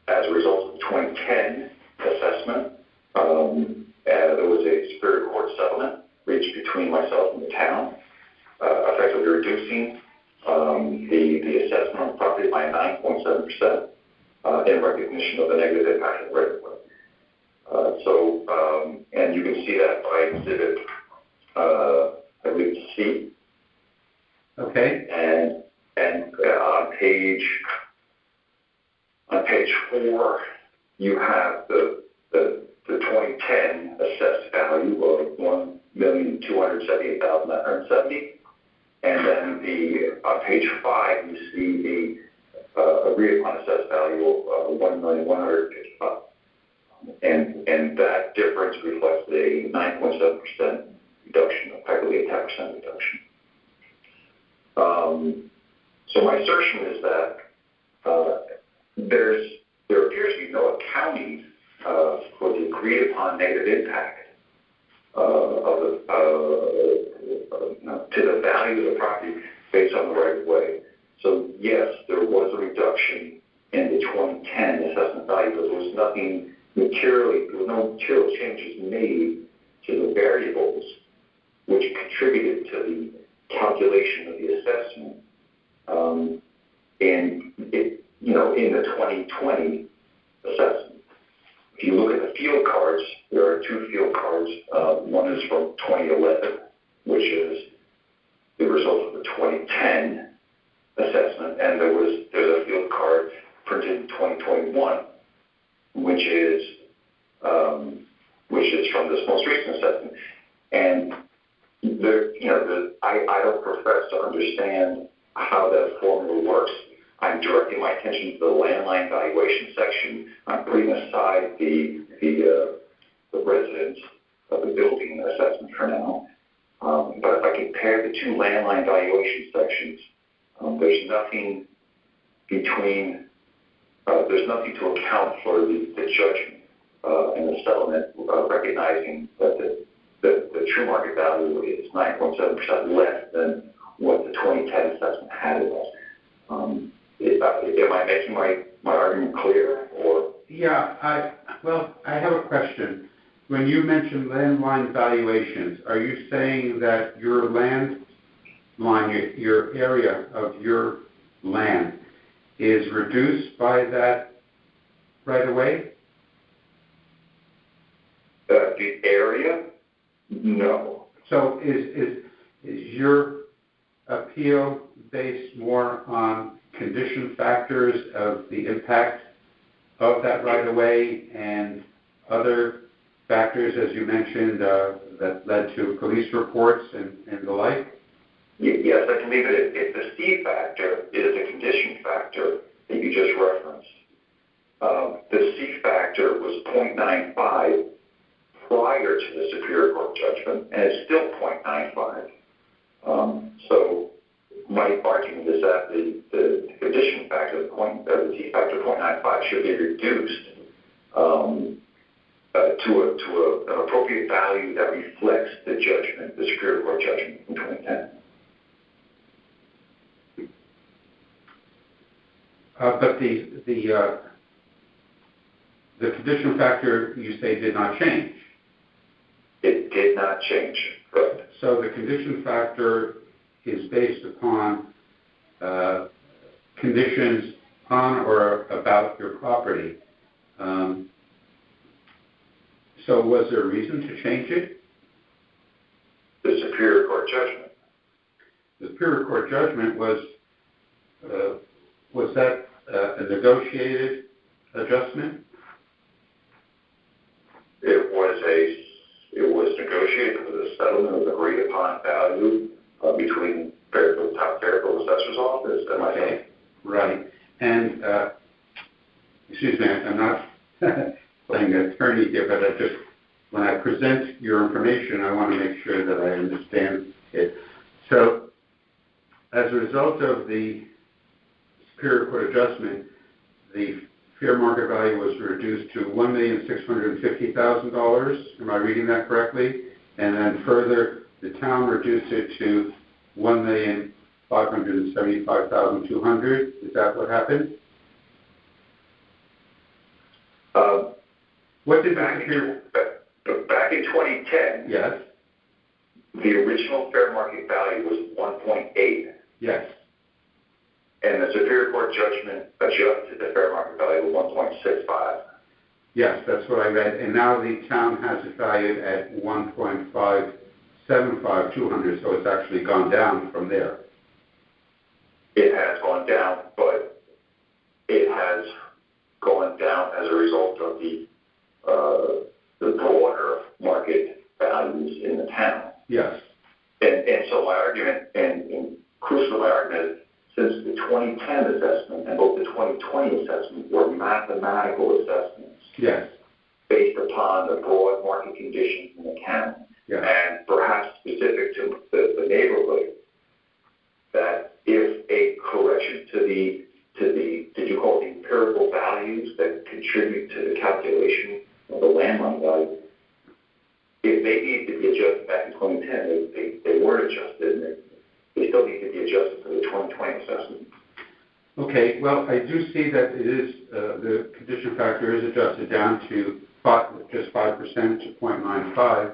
as a result of the 2010 assessment, there was a Superior Court settlement reached between myself and the town, effectively reducing the assessment on the property by 9.7% in recognition of the negative impact of the right-of-way. And you can see that by exhibit, I believe it's C. Okay. And on page 4, you have the 2010 assessed value of $1,278,970, and then on page 5 you see the agreed upon assessed value of $1,155,000, and that difference reflects a 9.7% reduction, effectively a 10% reduction. So my assertion is that there appears to be no accounting for the agreed upon negative impact to the value of the property based on the right of way. So yes, there was a reduction in the 2010 assessment value, but there was no material changes made to the variables which contributed to the calculation of the assessment. In the 2020 assessment. If you look at the field cards, there are 2 field cards. One is from 2011, which is the result of the 2010 assessment, and there's a field card printed in 2021, which is from this most recent assessment. And I don't profess to understand how that formula works. I'm directing my attention to the landline valuation section. I'm putting aside the residence of the building assessment for now. But if I compare the 2 landline valuation sections, there's nothing to account for the judgment and the settlement, recognizing that the true market value is 9.7% less than what the 2010 assessment had it at. Am I making my argument clear? Or? Yeah, I have a question. When you mention landline valuations, are you saying that your land line, your area of your land, is reduced by that right away? The area? No. So is your appeal based more on condition factors of the impact of that right of way and other factors, as you mentioned, that led to police reports and the like? Yes, I believe if the C factor is the condition factor that you just referenced, the C factor was 0.95 prior to the Superior Court judgment, and it's still 0.95. So my argument is that the condition factor, the T factor 0.95 should be reduced to an appropriate value that reflects the judgment, the Superior Court judgment in 2010. But the condition factor, you say, did not change. It did not change, correct? So the condition factor is based upon conditions on or about your property. So was there a reason to change it? The Superior Court judgment. The Superior Court judgment was that a negotiated adjustment? It was negotiated with a settlement of agreed upon value between the top Fairfield Assessor's Office and myself. Okay, right. And, excuse me, I'm not playing attorney here, but when I present your information, I want to make sure that I understand it. So, as a result of the Superior Court adjustment, the fair market value was reduced to $1,650,000. Am I reading that correctly? And then further, the town reduced it to $1,575,200. Is that what happened? What did back in 2010, yes, the original fair market value was 1.8. yes, And the Superior Court judgment adjusted the fair market value to 1.65. yes, that's what I read. And now the town has it valued at $1.575,200, so it's actually gone down from there. It has gone down, but it has gone down as a result of the broader market values in the town. Yes. And so my argument, and crucial to my argument, is since the 2010 assessment and both the 2020 assessment were mathematical assessments, Yes. based upon the broad market conditions in the town, Yes. and perhaps specific to the neighborhood, that if a correction to the did you call it the empirical values that contribute to the calculation of the landline value, if they needed to be adjusted back in 2010, they weren't adjusted, and they still need to be adjusted for the 2020 assessment. Okay, well, I do see that it is, the condition factor is adjusted down to just 5% to 0.95.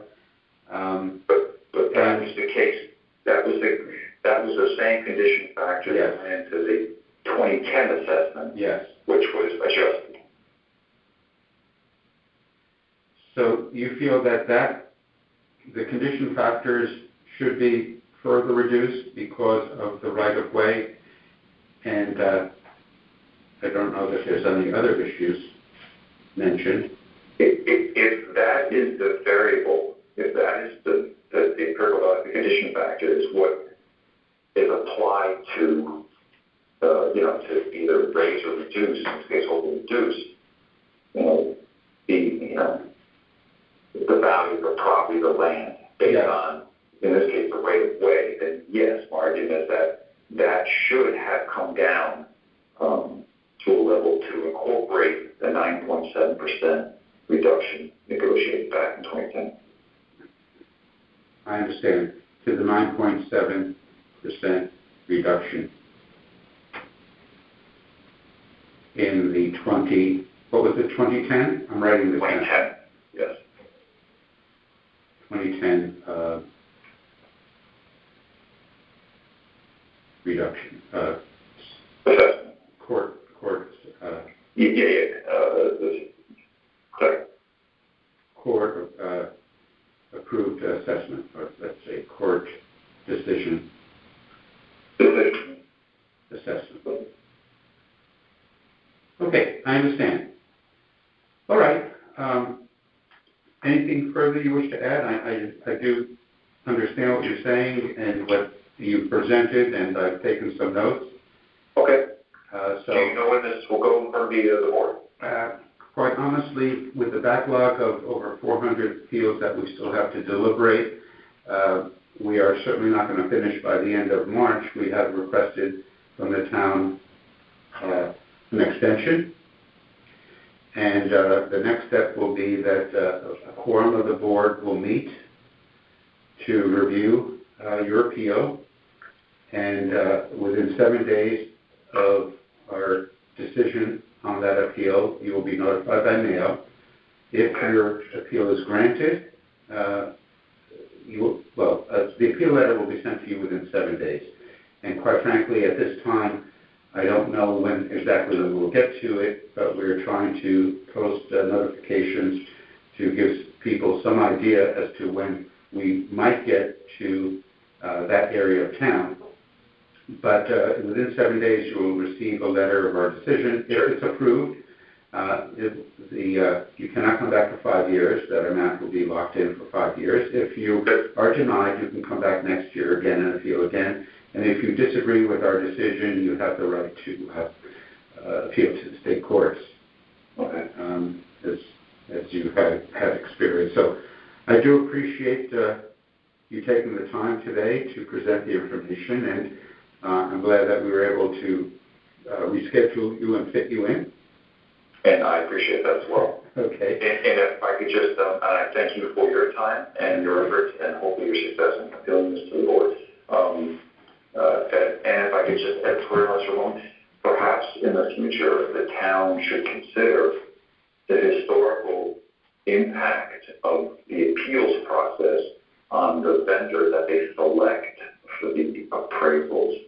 But that was the case. That was the same condition factor Yes. that went into the 2010 assessment, Yes. which was adjusted. So you feel that the condition factors should be further reduced because of the right-of-way, and I don't know that there's any other issues mentioned. If that is the variable, if that is the empirical value, the condition factor is what is applied to, to either raise or reduce, in this case, hopefully reduce, the value of the property, the land, based Yes. on, in this case, the right of way, then yes, my argument is that should have come down to a level to incorporate the 9.7% reduction negotiated back in 2010. I understand, to the 9.7% reduction in the 2010? I'm writing this down. 2010, yes. 2010 reduction. Assessment. Court. Sorry. Court approved assessment, or let's say court decision assessment. Okay, I understand. All right. Anything further you wish to add? I do understand what you're saying and what you presented, and I've taken some notes. Okay. So do you know when this will go in front of the board? Quite honestly, with the backlog of over 400 appeals that we still have to deliberate, we are certainly not going to finish by the end of March. We have requested from the town an extension. And the next step will be that a quorum of the board will meet to review your appeal. And within 7 days of our decision on that appeal, you will be notified by mail. If your appeal is granted, the appeal letter will be sent to you within 7 days. And quite frankly, at this time, I don't know when exactly we will get to it, but we're trying to post notifications to give people some idea as to when we might get to that area of town. But within 7 days, you will receive a letter of our decision. If it's approved, you cannot come back for 5 years. That amount will be locked in for 5 years. If you are denied, you can come back next year again and appeal again. And if you disagree with our decision, you have the right to appeal to the state courts, as you have experienced. So I do appreciate you taking the time today to present the information, and I'm glad that we were able to reschedule you and fit you in. And I appreciate that as well. Okay. And if I could just, I thank you for your time and your efforts, and hopefully your success in appealing this to the board. And if I could just editorialize for a moment, perhaps in the future the town should consider the historical impact of the appeals process on the vendor that they select for the appraisals.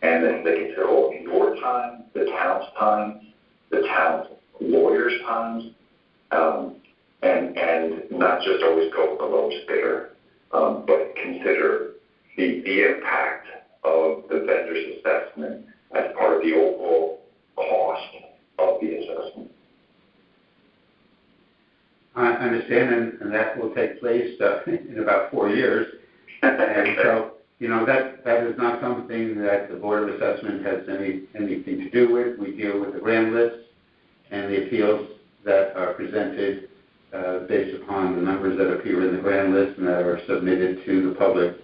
And if they consider all your time, the town's time, the town's lawyers' time, and not just always go with the lowest bidder, but consider the impact of the vendor's assessment as part of the overall cost of the assessment. I understand, and that will take place in about 4 years. And so, that is not something that the Board of Assessment has anything to do with. We deal with the grand lists and the appeals that are presented based upon the numbers that appear in the grand list and that are submitted to the public.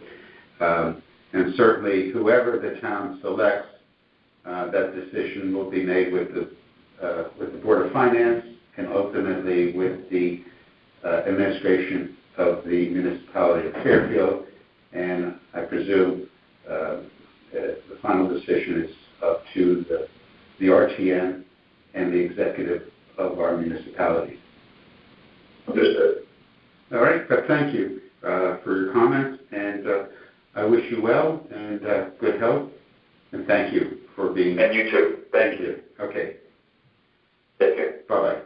And certainly, whoever the town selects, that decision will be made with the Board of Finance and ultimately with the administration of the municipality of Fairfield. And I presume the final decision is up to the RTM and the executive of our municipality. Understood. All right, but thank you for your comments, and I wish you well and good health, and thank you for being. And you too. Thank you. Okay. Take care. Bye-bye. Bye.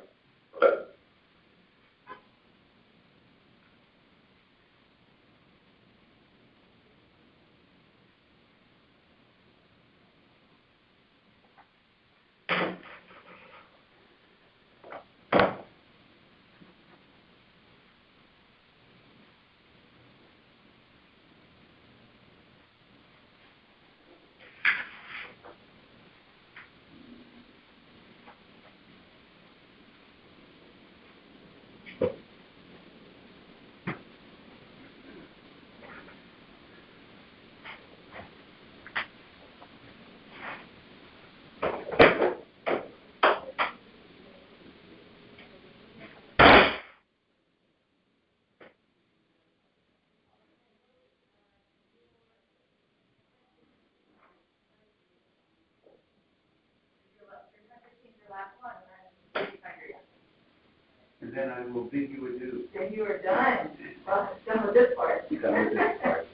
And then I will bid you adieu. Then you are done. Well, done with this part. Done with this part.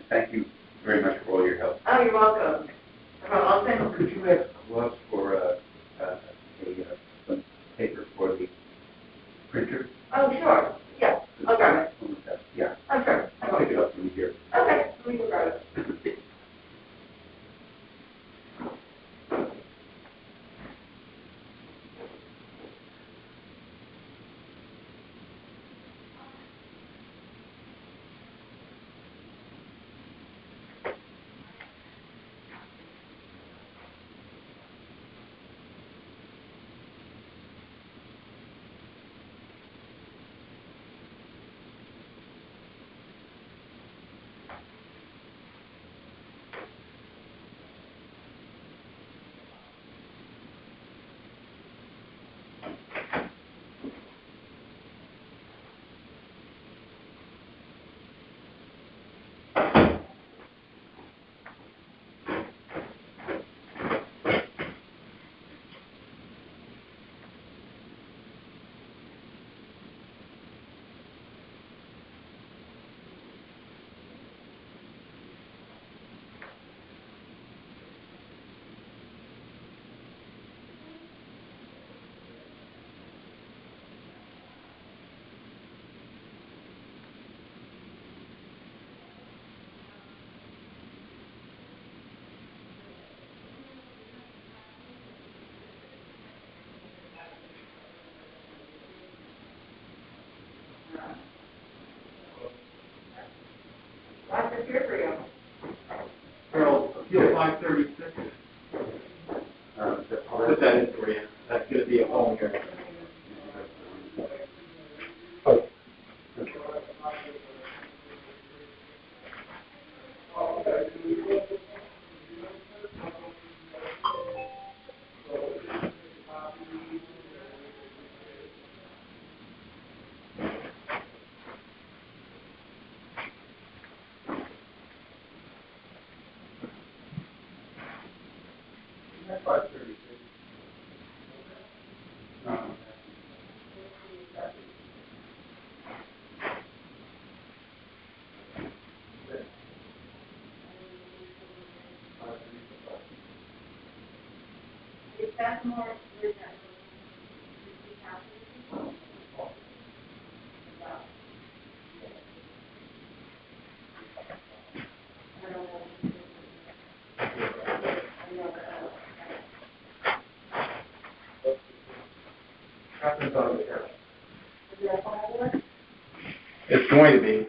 Thank you very much for all your help. Oh, you're welcome. I'll send. Could you have gloves for some paper for the printer? Oh, sure. Yeah, I'll grab it. Yeah. Oh, sure. I'll pick it up from here. Okay, we will grab it. 536. I'll put that in for you. That's going to be a home here. Oh. It's going to be.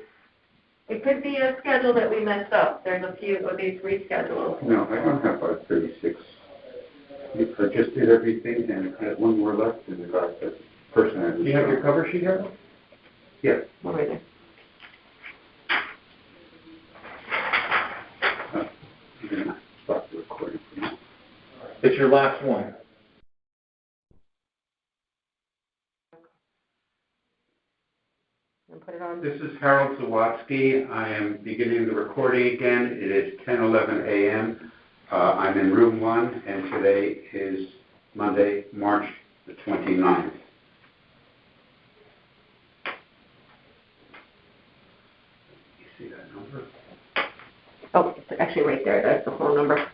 It could be a schedule that we messed up. There's a few of these reschedules. No, I don't have 536. I just did everything and I had one more left and the guy said, person I Do you have your cover sheet here? Yeah. One right there. I'm going to stop the recording for now. It's your last one. And put it on. This is Harold Zawatsky. I am beginning the recording again. It is 10:11 a.m. I'm in room 1, and today is Monday, March the 29th. You see that number? Oh, it's actually right there. That's the phone number.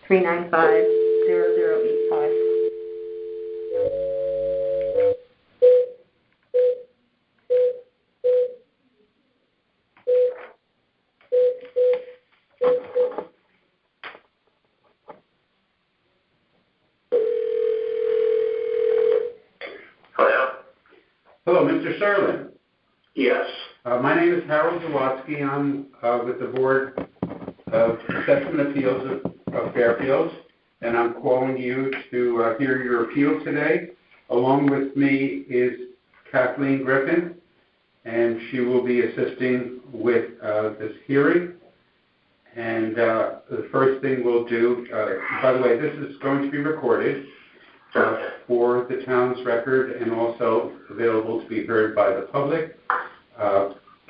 395-0085. Hello? Hello, Mr. Serlin. Yes. My name is Harold Zawatsky. I'm with the Board of Assessment Appeals of Fairfield, and I'm calling you to hear your appeal today. Along with me is Kathleen Griffin, and she will be assisting with this hearing. And the first thing we'll do, by the way, this is going to be recorded for the town's record and also available to be heard by the public.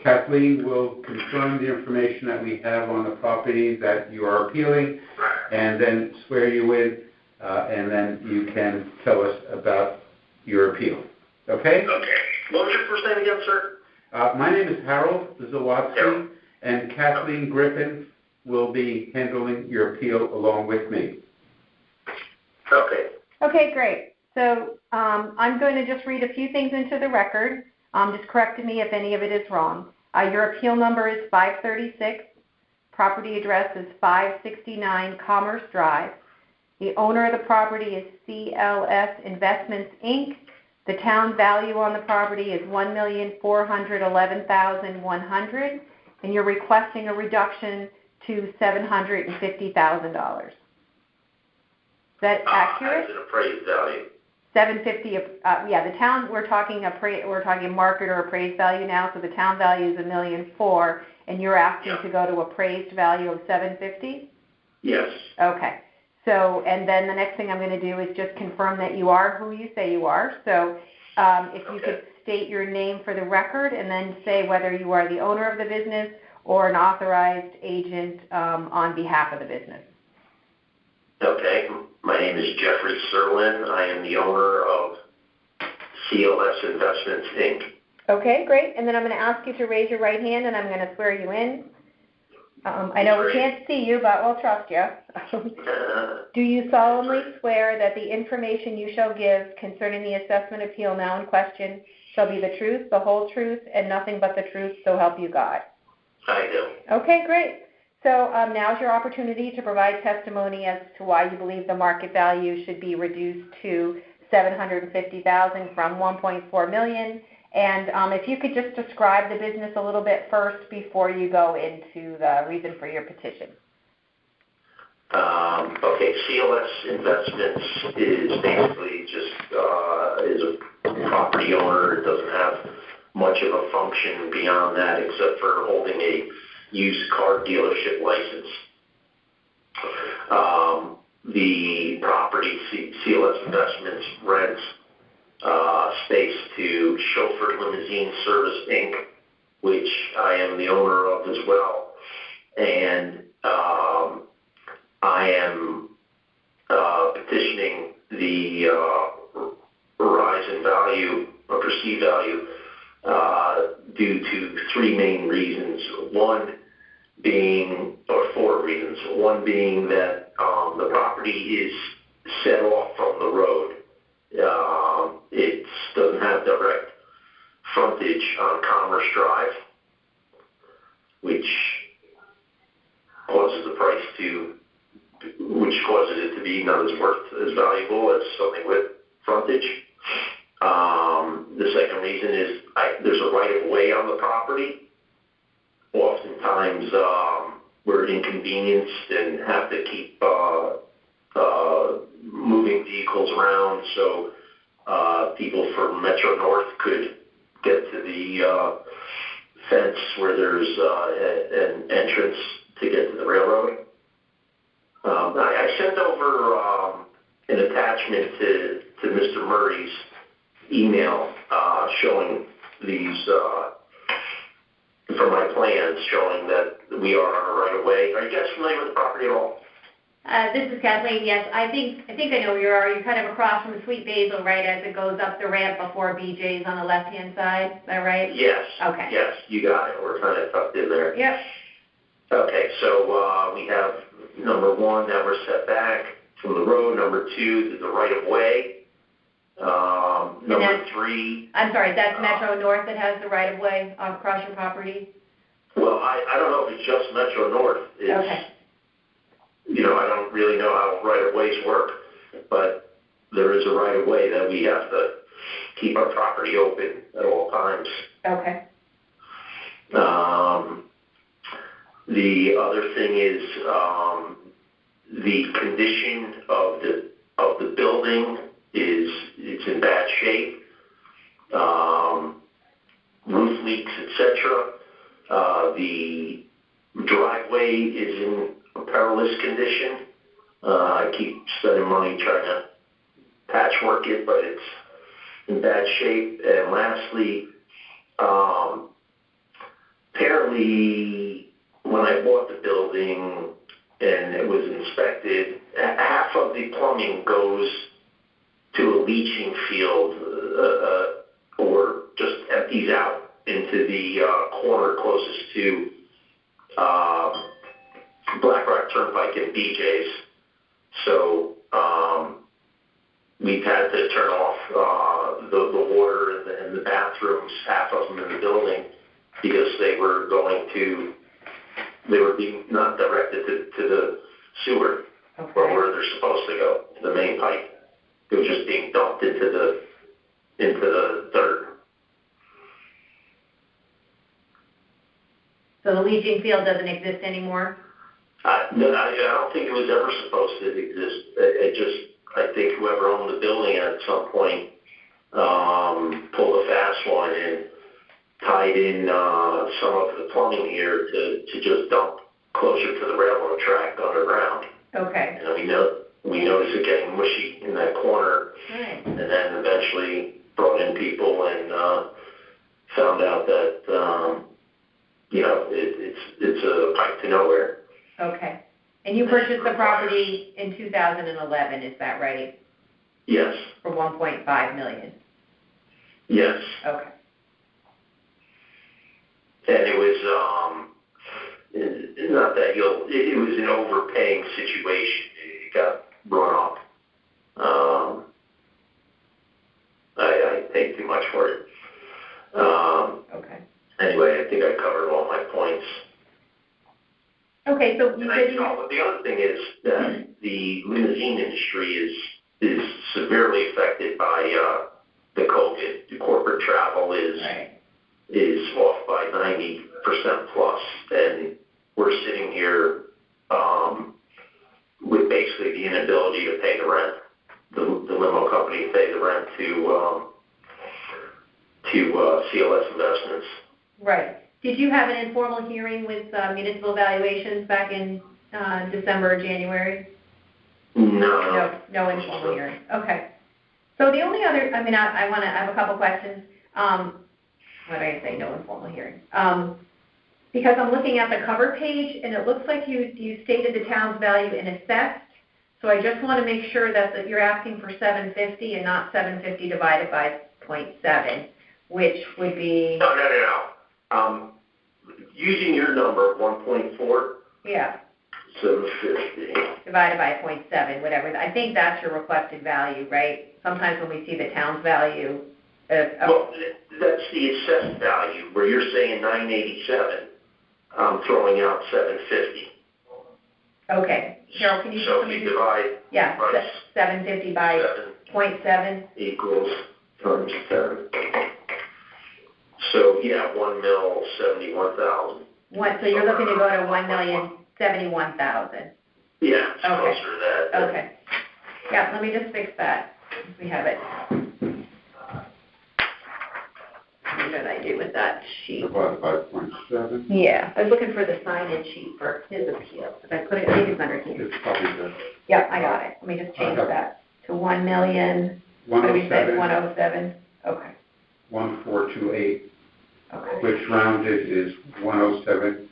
Kathleen will confirm the information that we have on the property that you are appealing and then swear you in, and then you can tell us about your appeal. Okay? Okay. What was your first name again, sir? My name is Harold Zawatsky, and Kathleen Griffin will be handling your appeal along with me. Okay. Okay, great. So I'm going to just read a few things into the record. Just correct me if any of it is wrong. Your appeal number is 536. Property address is 569 Commerce Drive. The owner of the property is CLS Investments, Inc. The town value on the property is $1,411,100, and you're requesting a reduction to $750,000. Is that accurate? That's an appraised value. 750. Yeah, the town we're talking market or appraised value now. So the town value is $1,004,000, and you're asking to go to appraised value of $750,000. Yes. Okay. So, and then the next thing I'm going to do is just confirm that you are who you say you are. So, if you could state your name for the record, and then say whether you are the owner of the business or an authorized agent on behalf of the business. Okay. My name is Jeffrey Serlin. I am the owner of CLS Investments, Inc. Okay, great. And then I'm going to ask you to raise your right hand, and I'm going to swear you in. I know we can't see you, but we'll trust you. Do you solemnly swear that the information you shall give concerning the assessment appeal now in question shall be the truth, the whole truth, and nothing but the truth, so help you God? I do. Okay, great. So now's your opportunity to provide testimony as to why you believe the market value should be reduced to $750,000 from $1.4 million. And if you could just describe the business a little bit first before you go into the reason for your petition. Okay, CLS Investments is basically just, is a property owner. It doesn't have much of a function beyond that except for holding a used car dealership license. The property, CLS Investments rents space to Chauffeur Limousine Service, Inc., which I am the owner of as well. And I am petitioning the rise in value or perceived value due to three main reasons. One being, or four reasons. One being that the property is set off from the road. It doesn't have direct frontage on Commerce Drive, which causes it to be not as worth as valuable as something with frontage. The second reason is there's a right of way on the property. Oftentimes we're inconvenienced and have to keep moving vehicles around, so people from Metro North could get to the fence where there's an entrance to get to the railroad. I sent over an attachment to Mr. Murray's email showing these, from my plans, showing that we are on a right-of-way. Are you guys familiar with the property at all? This is Kathleen, yes. I think I know where you are. You're kind of across from Sweet Basil, right, as it goes up the ramp before BJ's on the left-hand side. Is that right? Yes. Okay. Yes, you got it. We're kind of tucked in there. Yep. Okay, so we have number one, that we're set back from the road. Number two, there's the right-of-way. Number three. I'm sorry, that's Metro North that has the right-of-way across your property? Well, I don't know if it's just Metro North. Okay. You know, I don't really know how right-of-ways work, but there is a right-of-way that we have to keep our property open at all times. Okay. The other thing is the condition of the building it's in bad shape. Roof leaks, etc. The driveway is in a perilous condition. I keep spending money trying to patchwork it, but it's in bad shape. And lastly, apparently when I bought the building and it was inspected, half of the plumbing goes to a leaching field or just empties out into the corner closest to Black Rock Turnpike and BJ's. So we've had to turn off the water and the bathrooms, half of them in the building, because they were being not directed to the sewer, Okay. or where they're supposed to go, to the main pipe. It was just being dumped into the dirt. So the leaching field doesn't exist anymore? No, I don't think it was ever supposed to exist. I think whoever owned the building at some point pulled a fast one and tied in some of the plumbing here to just dump closer to the railroad track underground. Okay. And we noticed it getting mushy in that corner, Right. and then eventually brought in people and found out that it's a pipe to nowhere. Okay. And you purchased the property in 2011, is that right? Yes. For $1.5 million? Yes. Okay. And it was not that it was an overpaying situation. It got run up. I paid too much for it. Okay. Anyway, I think I covered all my points. Okay, so you said The other thing is that the limousine industry is severely affected by the COVID. The corporate travel is off by 90% plus, and we're sitting here with basically the inability to pay the rent, the limo company to pay the rent to CLS Investments. Right. Did you have an informal hearing with municipal valuations back in December or January? No. No informal hearing. Okay. So the only other, I have a couple questions. What did I say? No informal hearing. Because I'm looking at the cover page, and it looks like you stated the town's value in assessed. So I just want to make sure that you're asking for 750 and not 750 divided by 0.7, which would be... No. Using your number, 1.4. Yeah. 750. Divided by 0.7, whatever. I think that's your reflected value, right? Sometimes when we see the town's value... Well, that's the assessed value, where you're saying 987. I'm throwing out 750. Okay. Cheryl, can you... So if you divide... Yeah, by 750 by 0.7. Equals times 10. So, yeah, 1,071,000. So you're looking to go to 1,071,000. Yeah, it's closer to that. Okay. Yeah, let me just fix that. We have it. What did I do with that sheet? About 5.7. Yeah, I was looking for the sign-in sheet for his appeal. Did I put it? I think it's under here. It's probably the Yep, I got it. Let me just change that to 1 million. What did we say? 107. Okay. 1428, Okay. which rounded is 107,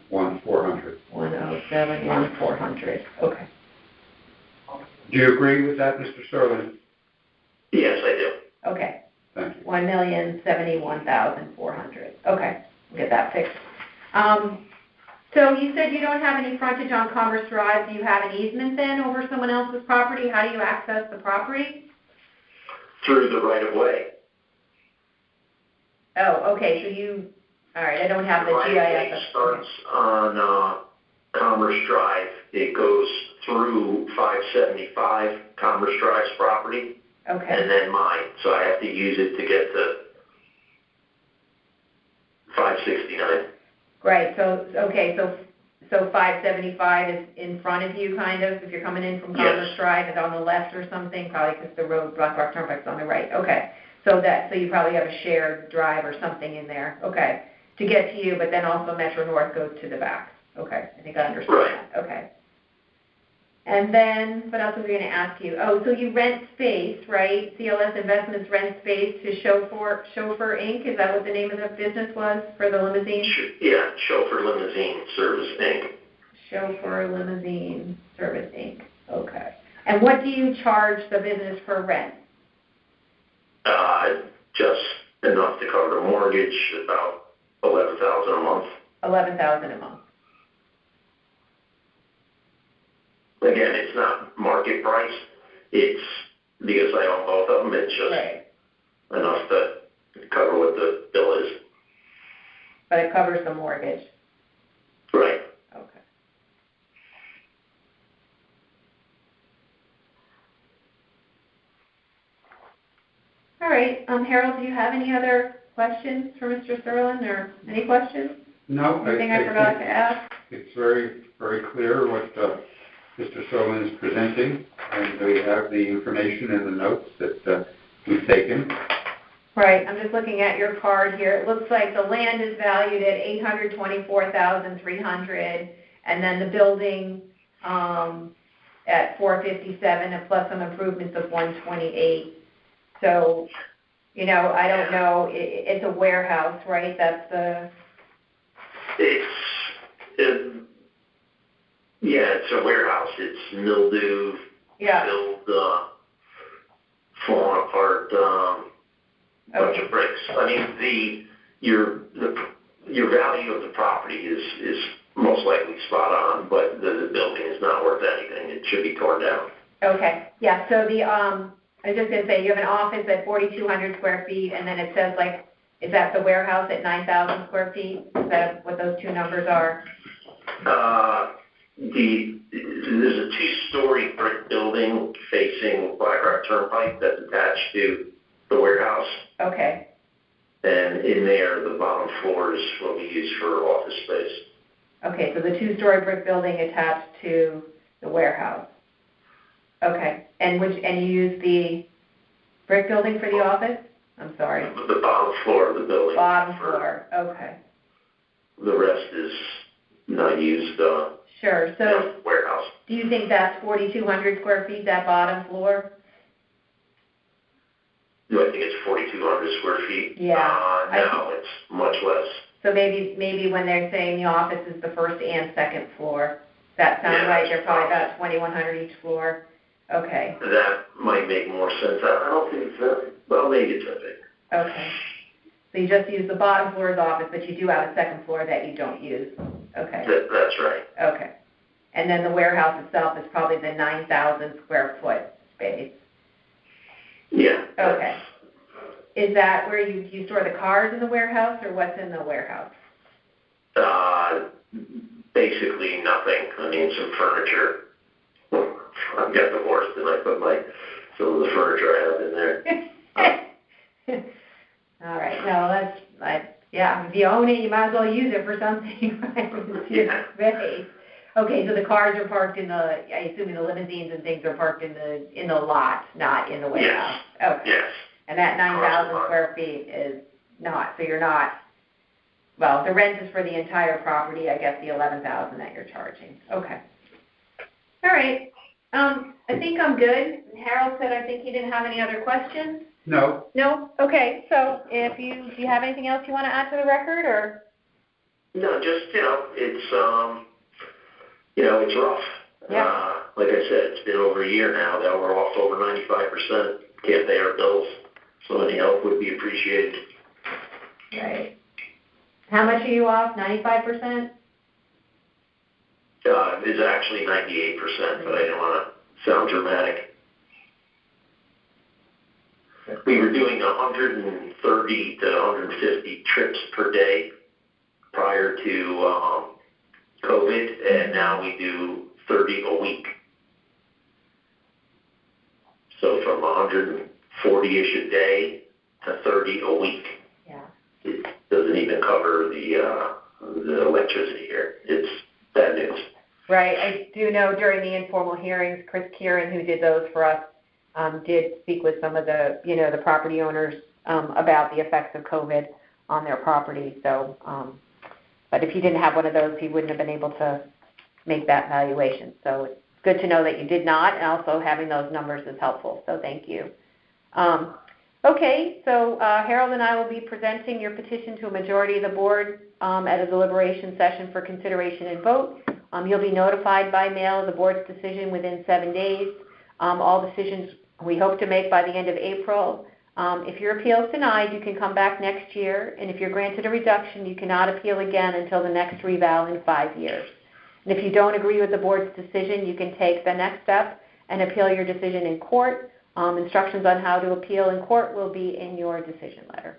1400. 107, 1400. Okay. Do you agree with that, Mr. Sterling? Yes, I do. Okay. Thank you. 1,071,400. Okay, we'll get that fixed. So you said you don't have any frontage on Commerce Drive. Do you have an easement then over someone else's property? How do you access the property? Through the right-of-way. Oh, okay, so all right, I don't have the right-of-way GIS. starts on Commerce Drive. It goes through 575 Commerce Drive's property. Okay. And then mine. So I have to use it to get to 569. Right, so 575 is in front of you, kind of, if you're coming in from Commerce Yes. Drive, it's on the left or something, probably because the road, Black Rock Turnpike's on the right. Okay, so you probably have a shared drive or something in there, okay, to get to you, but then also Metro North goes to the back. Okay, I think I understand Right. that. Okay. And then, what else was I going to ask you? Oh, so you rent space, right? CLS Investments rent space to Chauffeur Inc. Is that what the name of the business was for the limousine? Yeah, Chauffeur Limousine Service Inc. Chauffeur Limousine Service Inc. Okay. And what do you charge the business for rent? Just enough to cover the mortgage, about $11,000 a month. $11,000 a month. Again, it's not market price. It's because I own both of them. It's just enough to cover what the bill is. But it covers the mortgage. Right. Okay. All right. Harold, do you have any other questions for Mr. Sterling, or any questions? No. Anything I forgot to ask? It's very, very clear what Mr. Sterling is presenting, and we have the information in the notes that we've taken. Right, I'm just looking at your card here. It looks like the land is valued at $824,300, and then the building at $457, and plus some improvements of $128. So, you know, I don't know. It's a warehouse, right? That's the. It's a warehouse. It's mildew, filled, falling apart, bunch of bricks. I mean, your value of the property is most likely spot on, but the building is not worth anything. It should be torn down. Okay, yeah. So I was just gonna say, you have an office at 4,200 square feet, and then it says is that the warehouse at 9,000 square feet? Is that what those two numbers are? There's a two-story brick building facing Black Rock Turnpike that's attached to the warehouse. Okay. And in there, the bottom floors will be used for office space. Okay, so the two-story brick building attached to The warehouse. Okay, and you use the brick building for the office? I'm sorry. The bottom floor of the building. Bottom floor, okay. The rest is not used, Sure, so warehouse. do you think that's 4,200 square feet, that bottom floor? Do I think it's 4,200 square feet? Yeah. No, it's much less. So maybe when they're saying the office is the first and second floor, that sounds right, they're probably about 2,100 each floor? Okay, That might make more sense. I don't think it's that, well, maybe it's that big. okay. So you just use the bottom floor as office, but you do have a second floor that you don't use? Okay, That's right. okay. And then the warehouse itself is probably the 9,000 square foot space? Yeah. Okay. Is that where you store the cars in the warehouse, or what's in the warehouse? Basically nothing. I mean, some furniture. I've got divorced and I put some of the furniture I have in there. All right, no, yeah, if you own it, you might as well use it for something, right? It's your space. Okay, so the cars are parked I assume the limousines and things are parked in the lot, not in the warehouse? Yes. Okay. Yes. And that 9,000 square feet is not, so you're not, well, the rent is for the entire property, I guess the 11,000 that you're charging. Okay. All right. I think I'm good. Harold said I think he didn't have any other questions. No, No? Okay, so do you have anything else you want to add to the record, or? No, just, it's rough. Yeah. Like I said, it's been over a year now that we're off over 95%. Can't pay our bills. So any help would be appreciated. Right. How much are you off? 95%? It's actually 98%, but I didn't want to sound dramatic. We were doing 130 to 150 trips per day prior to COVID, and now we do 30 a week. So from 140-ish a day to 30 a week. Yeah. It doesn't even cover the electricity here. It's bad news. Right, I do know during the informal hearings, Chris Kieran, who did those for us, did speak with some of the, the property owners about the effects of COVID on their property. So, but if he didn't have one of those, he wouldn't have been able to make that valuation. So it's good to know that you did not, and also having those numbers is helpful. So thank you. Okay, so Harold and I will be presenting your petition to a majority of the board at a deliberation session for consideration and vote. You'll be notified by mail of the board's decision within 7 days. All decisions we hope to make by the end of April. If your appeal is denied, you can come back next year, and if you're granted a reduction, you cannot appeal again until the next reval in 5 years. And if you don't agree with the board's decision, you can take the next step and appeal your decision in court. Instructions on how to appeal in court will be in your decision letter.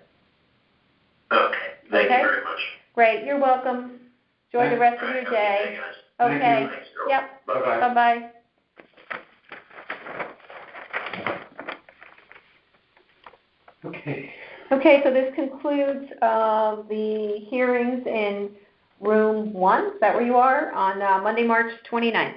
Okay. Thank you very much. Great. You're welcome. Enjoy the rest of your day. Okay. Thank Thanks, girl. Yep. Bye-bye. Bye-bye. okay. Okay, so this concludes the hearings in room 1. Is that where you are? On Monday, March 29th.